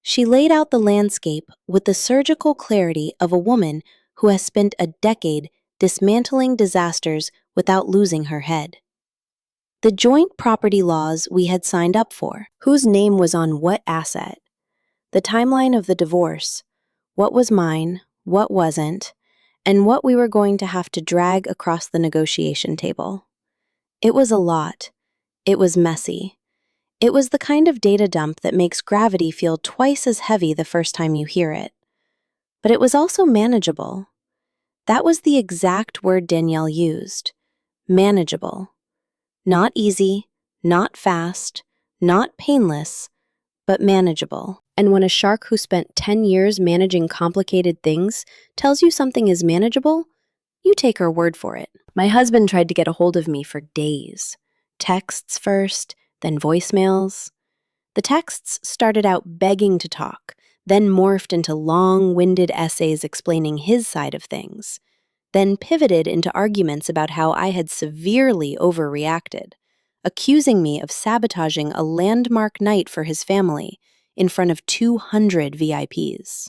She laid out the landscape with the surgical clarity of a woman who has spent a decade dismantling disasters without losing her head. The joint property laws we had signed up for, whose name was on what asset, the timeline of the divorce, what was mine, what wasn't, and what we were going to have to drag across the negotiation table. It was a lot. It was messy. It was the kind of data dump that makes gravity feel twice as heavy the first time you hear it. But it was also manageable. That was the exact word Danielle used. Manageable. Not easy, not fast, not painless, but manageable. And when a shark who spent 10 years managing complicated things tells you something is manageable, you take her word for it. My husband tried to get a hold of me for days. Texts first, then voicemails. The texts started out begging to talk, then morphed into long-winded essays explaining his side of things, then pivoted into arguments about how I had severely overreacted, accusing me of sabotaging a landmark night for his family in front of 200 VIPs.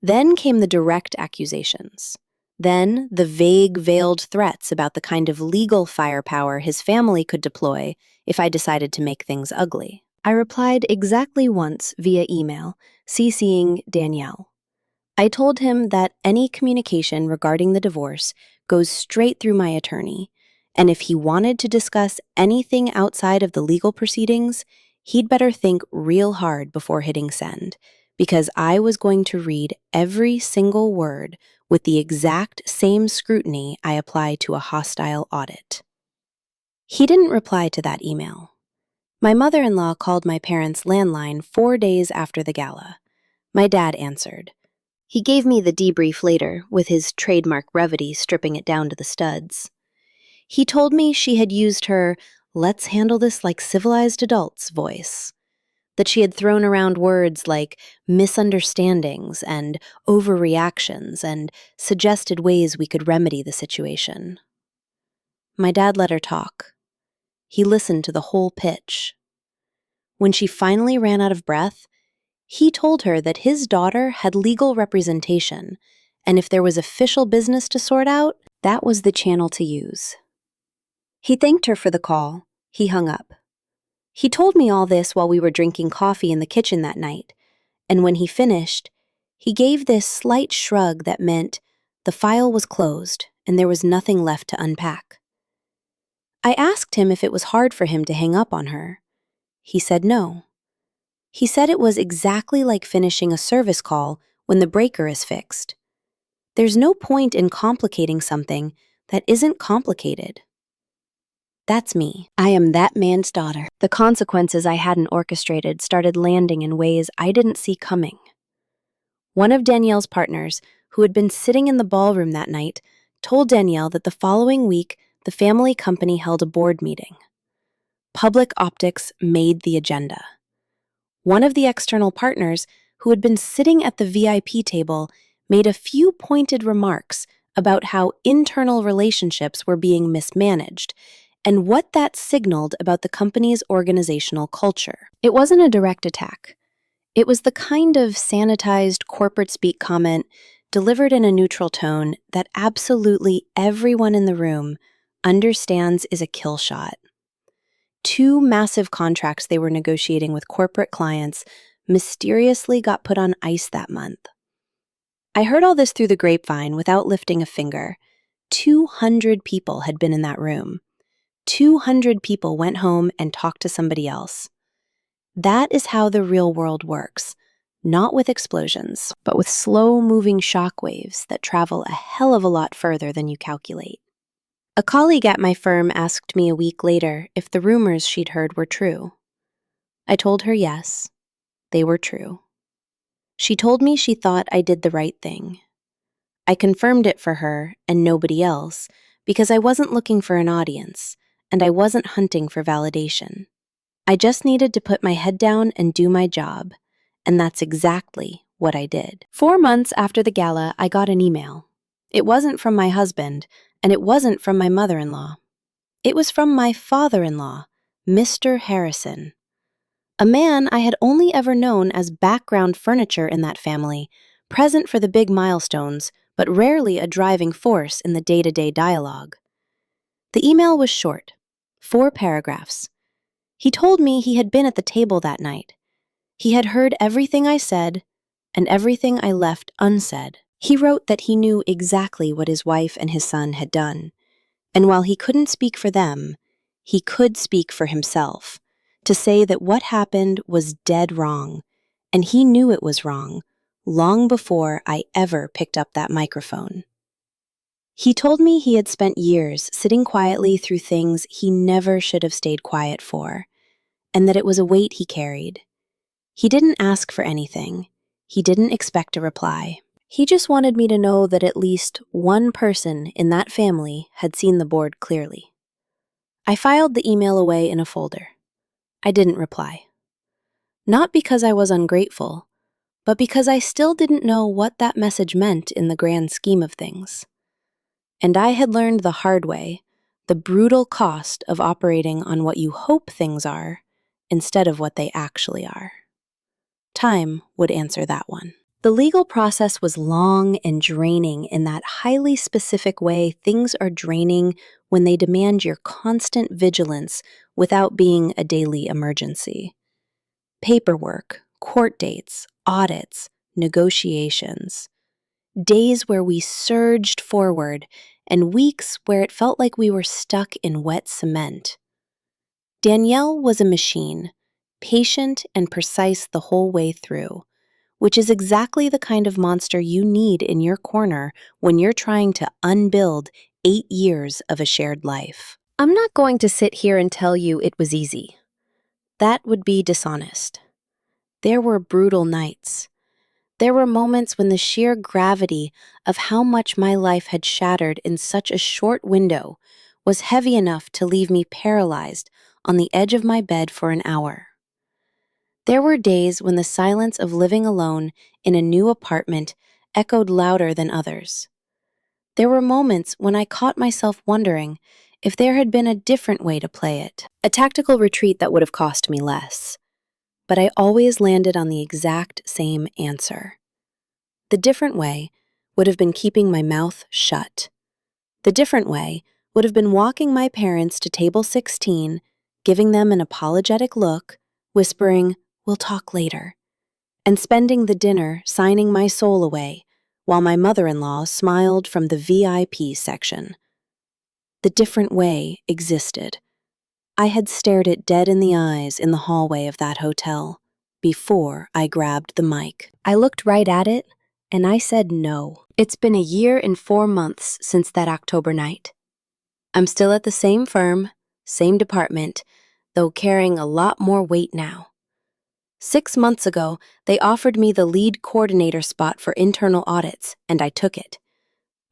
Then came the direct accusations. Then the vague, veiled threats about the kind of legal firepower his family could deploy if I decided to make things ugly. I replied exactly once via email, CCing Danielle. I told him that any communication regarding the divorce goes straight through my attorney, and if he wanted to discuss anything outside of the legal proceedings, he'd better think real hard before hitting send, because I was going to read every single word with the exact same scrutiny I apply to a hostile audit. He didn't reply to that email. My mother-in-law called my parents' landline 4 days after the gala. My dad answered. He gave me the debrief later, with his trademark brevity stripping it down to the studs. He told me she had used her "let's handle this like civilized adults" voice, that she had thrown around words like misunderstandings and overreactions and suggested ways we could remedy the situation. My dad let her talk. He listened to the whole pitch. When she finally ran out of breath, he told her that his daughter had legal representation, and if there was official business to sort out, that was the channel to use. He thanked her for the call. He hung up. He told me all this while we were drinking coffee in the kitchen that night, and when he finished, he gave this slight shrug that meant the file was closed and there was nothing left to unpack. I asked him if it was hard for him to hang up on her. He said no. He said it was exactly like finishing a service call when the breaker is fixed. There's no point in complicating something that isn't complicated. That's me. I am that man's daughter. The consequences I hadn't orchestrated started landing in ways I didn't see coming. One of Danielle's partners, who had been sitting in the ballroom that night, told Danielle that the following week the family company held a board meeting. Public optics made the agenda. One of the external partners, who had been sitting at the VIP table, made a few pointed remarks about how internal relationships were being mismanaged and what that signaled about the company's organizational culture. It wasn't a direct attack. It was the kind of sanitized corporate speak comment delivered in a neutral tone that absolutely everyone in the room understands is a kill shot. Two massive contracts they were negotiating with corporate clients mysteriously got put on ice that month. I heard all this through the grapevine without lifting a finger. 200 people had been in that room. 200 people went home and talked to somebody else. That is how the real world works, not with explosions, but with slow-moving shockwaves that travel a hell of a lot further than you calculate. A colleague at my firm asked me a week later if the rumors she'd heard were true. I told her yes, they were true. She told me she thought I did the right thing. I confirmed it for her and nobody else because I wasn't looking for an audience, and I wasn't hunting for validation. I just needed to put my head down and do my job, and that's exactly what I did. 4 months after the gala, I got an email. It wasn't from my husband, and it wasn't from my mother-in-law. It was from my father-in-law, Mr. Harrison, a man I had only ever known as background furniture in that family, present for the big milestones, but rarely a driving force in the day-to-day dialogue. The email was short, 4 paragraphs. He told me he had been at the table that night. He had heard everything I said and everything I left unsaid. He wrote that he knew exactly what his wife and his son had done, and while he couldn't speak for them, he could speak for himself, to say that what happened was dead wrong, and he knew it was wrong long before I ever picked up that microphone. He told me he had spent years sitting quietly through things he never should have stayed quiet for, and that it was a weight he carried. He didn't ask for anything. He didn't expect a reply. He just wanted me to know that at least one person in that family had seen the board clearly. I filed the email away in a folder. I didn't reply. Not because I was ungrateful, but because I still didn't know what that message meant in the grand scheme of things. And I had learned the hard way, the brutal cost of operating on what you hope things are instead of what they actually are. Time would answer that one. The legal process was long and draining in that highly specific way things are draining when they demand your constant vigilance without being a daily emergency. Paperwork, court dates, audits, negotiations. Days where we surged forward and weeks where it felt like we were stuck in wet cement. Danielle was a machine, patient and precise the whole way through, which is exactly the kind of monster you need in your corner when you're trying to unbuild 8 years of a shared life. I'm not going to sit here and tell you it was easy. That would be dishonest. There were brutal nights. There were moments when the sheer gravity of how much my life had shattered in such a short window was heavy enough to leave me paralyzed on the edge of my bed for an hour. There were days when the silence of living alone in a new apartment echoed louder than others. There were moments when I caught myself wondering if there had been a different way to play it, a tactical retreat that would have cost me less. But I always landed on the exact same answer. The different way would have been keeping my mouth shut. The different way would have been walking my parents to table 16, giving them an apologetic look, whispering, "We'll talk later," and spending the dinner signing my soul away while my mother-in-law smiled from the VIP section. The different way existed. I had stared it dead in the eyes in the hallway of that hotel before I grabbed the mic. I looked right at it, and I said no. It's been a year and 4 months since that October night. I'm still at the same firm, same department, though carrying a lot more weight now. 6 months ago, they offered me the lead coordinator spot for internal audits, and I took it.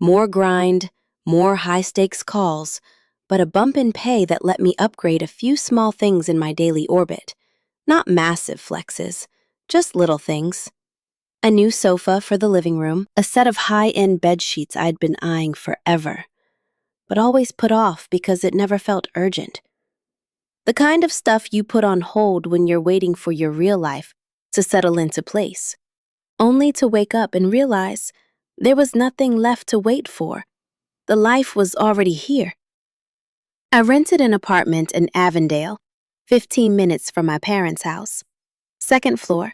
More grind, more high-stakes calls, but a bump in pay that let me upgrade a few small things in my daily orbit. Not massive flexes, just little things. A new sofa for the living room, a set of high-end bed sheets I'd been eyeing forever, but always put off because it never felt urgent. The kind of stuff you put on hold when you're waiting for your real life to settle into place, only to wake up and realize there was nothing left to wait for. The life was already here. I rented an apartment in Avondale, 15 minutes from my parents' house. Second floor.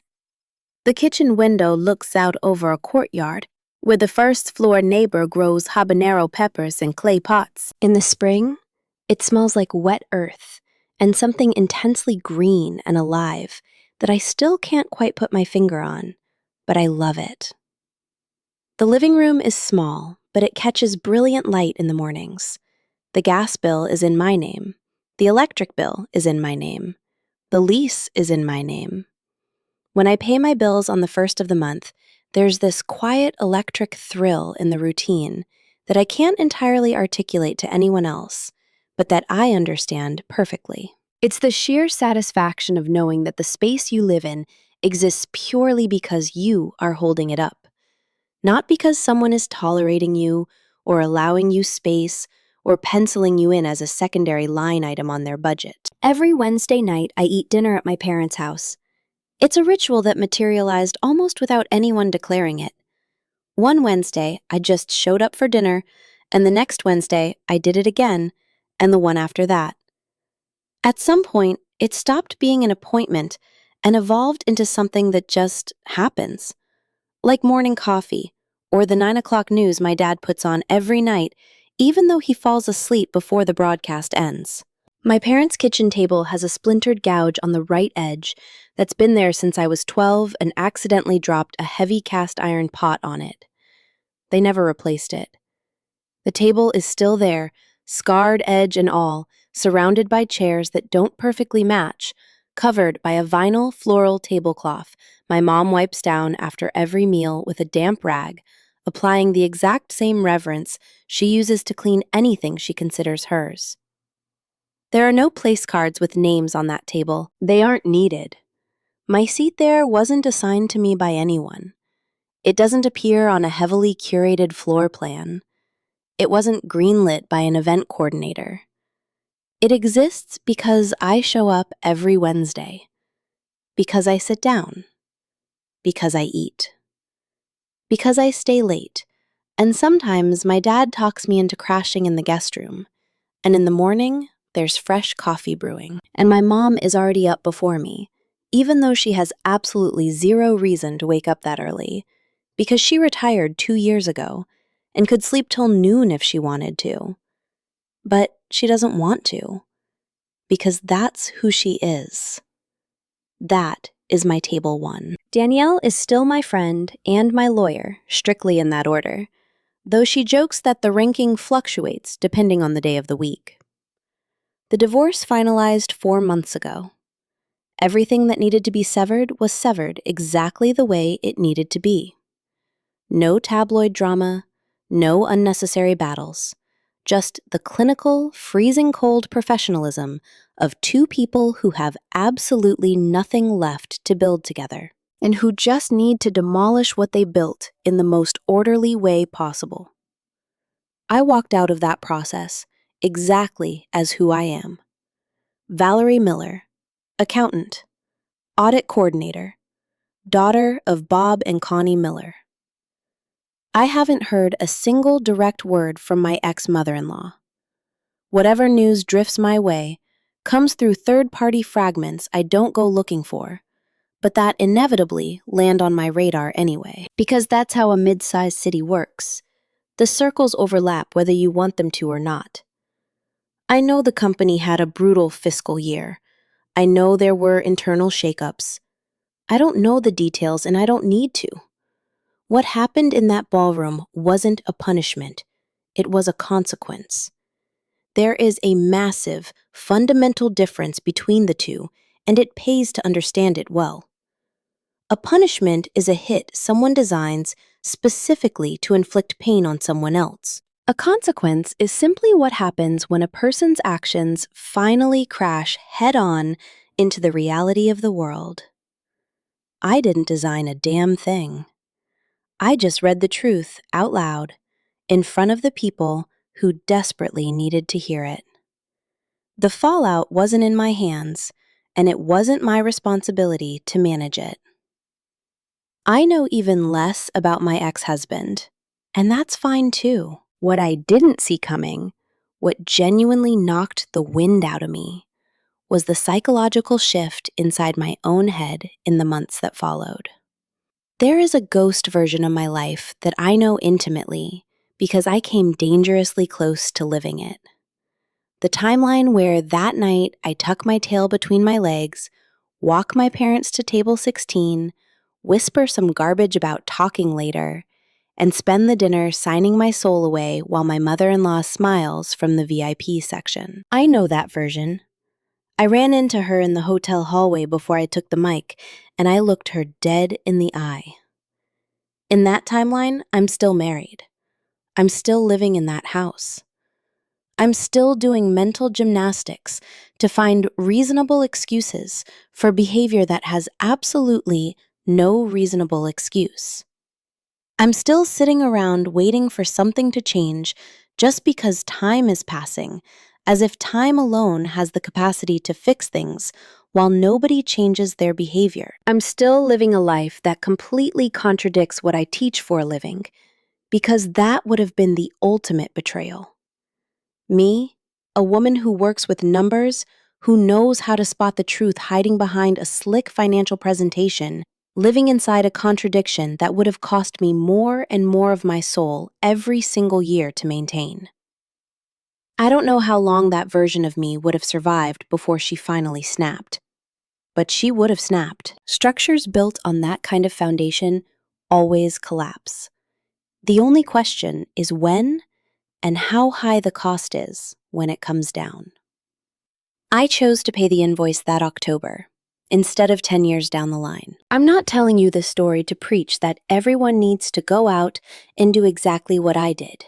The kitchen window looks out over a courtyard where the first floor neighbor grows habanero peppers in clay pots. In the spring, it smells like wet earth and something intensely green and alive that I still can't quite put my finger on, but I love it. The living room is small, but it catches brilliant light in the mornings. The gas bill is in my name. The electric bill is in my name. The lease is in my name. When I pay my bills on the first of the month, there's this quiet electric thrill in the routine that I can't entirely articulate to anyone else, but that I understand perfectly. It's the sheer satisfaction of knowing that the space you live in exists purely because you are holding it up, not because someone is tolerating you or allowing you space or penciling you in as a secondary line item on their budget. Every Wednesday night, I eat dinner at my parents' house. It's a ritual that materialized almost without anyone declaring it. One Wednesday, I just showed up for dinner, and the next Wednesday, I did it again, and the one after that. At some point, it stopped being an appointment and evolved into something that just happens. Like morning coffee, or the 9 o'clock news my dad puts on every night, even though he falls asleep before the broadcast ends. My parents' kitchen table has a splintered gouge on the right edge that's been there since I was 12 and accidentally dropped a heavy cast iron pot on it. They never replaced it. The table is still there, scarred edge and all, surrounded by chairs that don't perfectly match, covered by a vinyl floral tablecloth my mom wipes down after every meal with a damp rag, applying the exact same reverence she uses to clean anything she considers hers. There are no place cards with names on that table. They aren't needed. My seat there wasn't assigned to me by anyone. It doesn't appear on a heavily curated floor plan. It wasn't greenlit by an event coordinator. It exists because I show up every Wednesday. Because I sit down. Because I eat. Because I stay late. And sometimes my dad talks me into crashing in the guest room. And in the morning, there's fresh coffee brewing. And my mom is already up before me, even though she has absolutely zero reason to wake up that early, because she retired 2 years ago and could sleep till noon if she wanted to. But she doesn't want to, because that's who she is. That is my table one. Danielle is still my friend and my lawyer, strictly in that order, though she jokes that the ranking fluctuates depending on the day of the week. The divorce finalized 4 months ago. Everything that needed to be severed was severed exactly the way it needed to be. No tabloid drama, no unnecessary battles, just the clinical, freezing cold professionalism of two people who have absolutely nothing left to build together, and who just need to demolish what they built in the most orderly way possible. I walked out of that process exactly as who I am. Valerie Miller, accountant, audit coordinator, daughter of Bob and Connie Miller. I haven't heard a single direct word from my ex-mother-in-law. Whatever news drifts my way comes through third-party fragments I don't go looking for, but that inevitably land on my radar anyway. Because that's how a mid-sized city works. The circles overlap whether you want them to or not. I know the company had a brutal fiscal year. I know there were internal shakeups. I don't know the details and I don't need to. What happened in that ballroom wasn't a punishment. It was a consequence. There is a massive, fundamental difference between the two, and it pays to understand it well. A punishment is a hit someone designs specifically to inflict pain on someone else. A consequence is simply what happens when a person's actions finally crash head-on into the reality of the world. I didn't design a damn thing. I just read the truth out loud in front of the people who desperately needed to hear it. The fallout wasn't in my hands, and it wasn't my responsibility to manage it. I know even less about my ex-husband, and that's fine too. What I didn't see coming, what genuinely knocked the wind out of me, was the psychological shift inside my own head in the months that followed. There is a ghost version of my life that I know intimately because I came dangerously close to living it. The timeline where that night I tuck my tail between my legs, walk my parents to table 16, whisper some garbage about talking later, and spend the dinner signing my soul away while my mother-in-law smiles from the VIP section. I know that version. I ran into her in the hotel hallway before I took the mic, and I looked her dead in the eye. In that timeline, I'm still married. I'm still living in that house. I'm still doing mental gymnastics to find reasonable excuses for behavior that has absolutely no reasonable excuse. I'm still sitting around waiting for something to change just because time is passing, as if time alone has the capacity to fix things while nobody changes their behavior. I'm still living a life that completely contradicts what I teach for a living, because that would have been the ultimate betrayal. Me, a woman who works with numbers, who knows how to spot the truth hiding behind a slick financial presentation, living inside a contradiction that would have cost me more and more of my soul every single year to maintain. I don't know how long that version of me would have survived before she finally snapped. But she would have snapped. Structures built on that kind of foundation always collapse. The only question is when and how high the cost is when it comes down. I chose to pay the invoice that October, instead of 10 years down the line. I'm not telling you this story to preach that everyone needs to go out and do exactly what I did.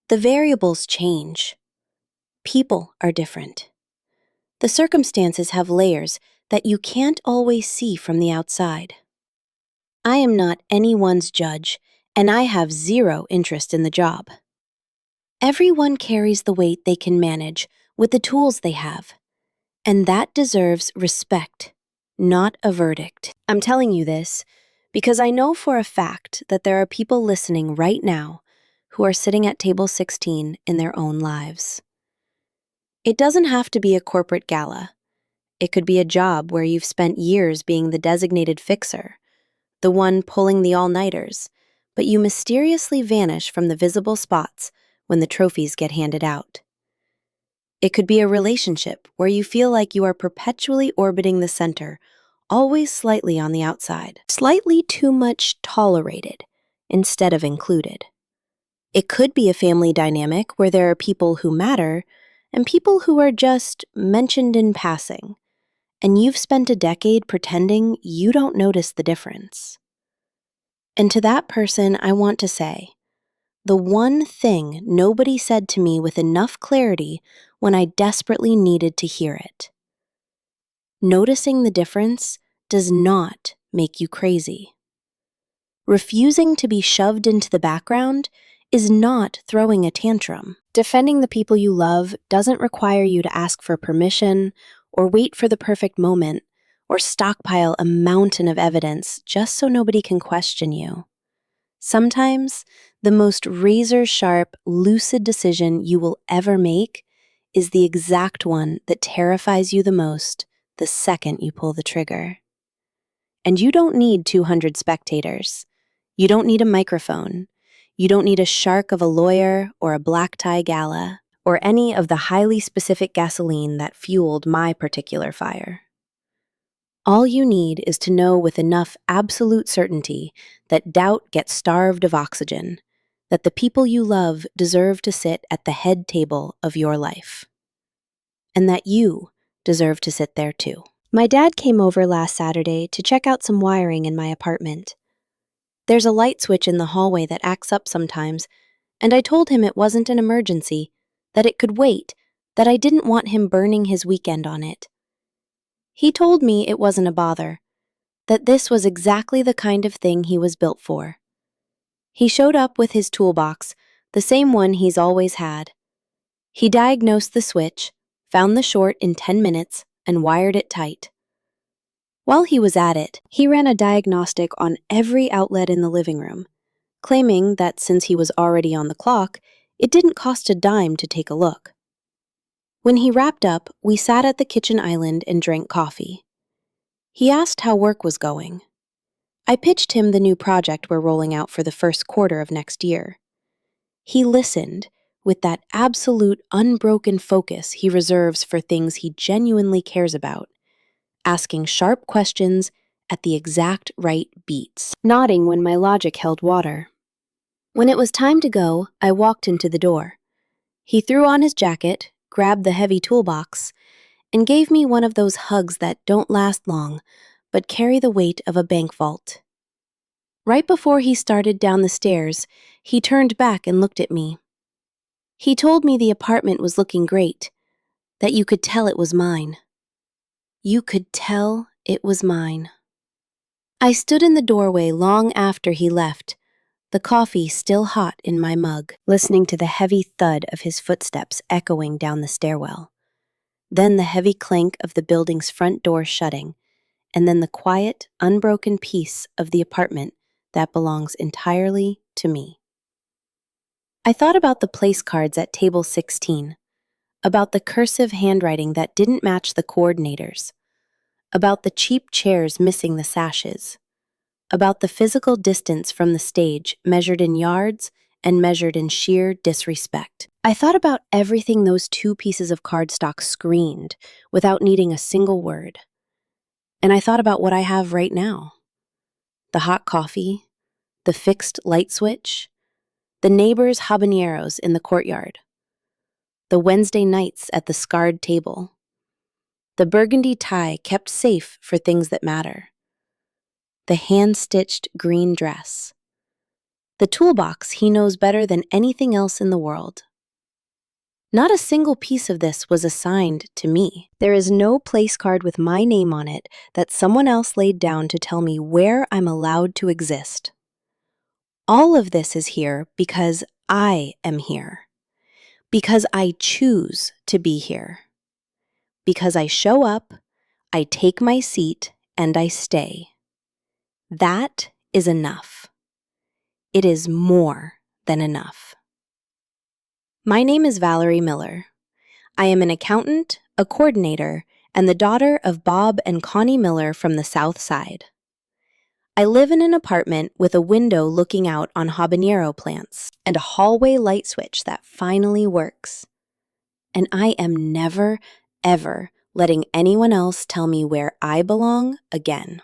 The variables change. People are different. The circumstances have layers that you can't always see from the outside. I am not anyone's judge, and I have zero interest in the job. Everyone carries the weight they can manage with the tools they have, and that deserves respect, not a verdict. I'm telling you this because I know for a fact that there are people listening right now who are sitting at table 16 in their own lives. It doesn't have to be a corporate gala. It could be a job where you've spent years being the designated fixer, the one pulling the all-nighters, but you mysteriously vanish from the visible spots when the trophies get handed out. It could be a relationship where you feel like you are perpetually orbiting the center, always slightly on the outside, slightly too much tolerated instead of included. It could be a family dynamic where there are people who matter and people who are just mentioned in passing, and you've spent a decade pretending you don't notice the difference. And to that person, I want to say, the one thing nobody said to me with enough clarity when I desperately needed to hear it. Noticing the difference does not make you crazy. Refusing to be shoved into the background is not throwing a tantrum. Defending the people you love doesn't require you to ask for permission or wait for the perfect moment or stockpile a mountain of evidence just so nobody can question you. Sometimes, the most razor-sharp, lucid decision you will ever make is the exact one that terrifies you the most the second you pull the trigger. And you don't need 200 spectators. You don't need a microphone. You don't need a shark of a lawyer or a black tie gala or any of the highly specific gasoline that fueled my particular fire. All you need is to know with enough absolute certainty that doubt gets starved of oxygen, that the people you love deserve to sit at the head table of your life, and that you deserve to sit there too. My dad came over last Saturday to check out some wiring in my apartment. There's a light switch in the hallway that acts up sometimes, and I told him it wasn't an emergency, that it could wait, that I didn't want him burning his weekend on it. He told me it wasn't a bother, that this was exactly the kind of thing he was built for. He showed up with his toolbox, the same one he's always had. He diagnosed the switch, found the short in 10 minutes, and wired it tight. While he was at it, he ran a diagnostic on every outlet in the living room, claiming that since he was already on the clock, it didn't cost a dime to take a look. When he wrapped up, we sat at the kitchen island and drank coffee. He asked how work was going. I pitched him the new project we're rolling out for the first quarter of next year. He listened with that absolute unbroken focus he reserves for things he genuinely cares about, asking sharp questions at the exact right beats, nodding when my logic held water. When it was time to go, I walked into the door. He threw on his jacket, grabbed the heavy toolbox, and gave me one of those hugs that don't last long, but carry the weight of a bank vault. Right before he started down the stairs, he turned back and looked at me. He told me the apartment was looking great, that you could tell it was mine. You could tell it was mine. I stood in the doorway long after he left, the coffee still hot in my mug, listening to the heavy thud of his footsteps echoing down the stairwell. Then the heavy clank of the building's front door shutting, and then the quiet, unbroken peace of the apartment that belongs entirely to me. I thought about the place cards at table 16, about the cursive handwriting that didn't match the coordinators, about the cheap chairs missing the sashes, about the physical distance from the stage measured in yards and measured in sheer disrespect. I thought about everything those two pieces of cardstock screened without needing a single word. And I thought about what I have right now. The hot coffee, the fixed light switch, the neighbors' habaneros in the courtyard, the Wednesday nights at the scarred table, the burgundy tie kept safe for things that matter, the hand-stitched green dress, the toolbox he knows better than anything else in the world. Not a single piece of this was assigned to me. There is no place card with my name on it that someone else laid down to tell me where I'm allowed to exist. All of this is here because I am here. Because I choose to be here. Because I show up, I take my seat, and I stay. That is enough. It is more than enough. My name is Valerie Miller. I am an accountant, a coordinator, and the daughter of Bob and Connie Miller from the South Side. I live in an apartment with a window looking out on habanero plants and a hallway light switch that finally works. And I am never, ever letting anyone else tell me where I belong again.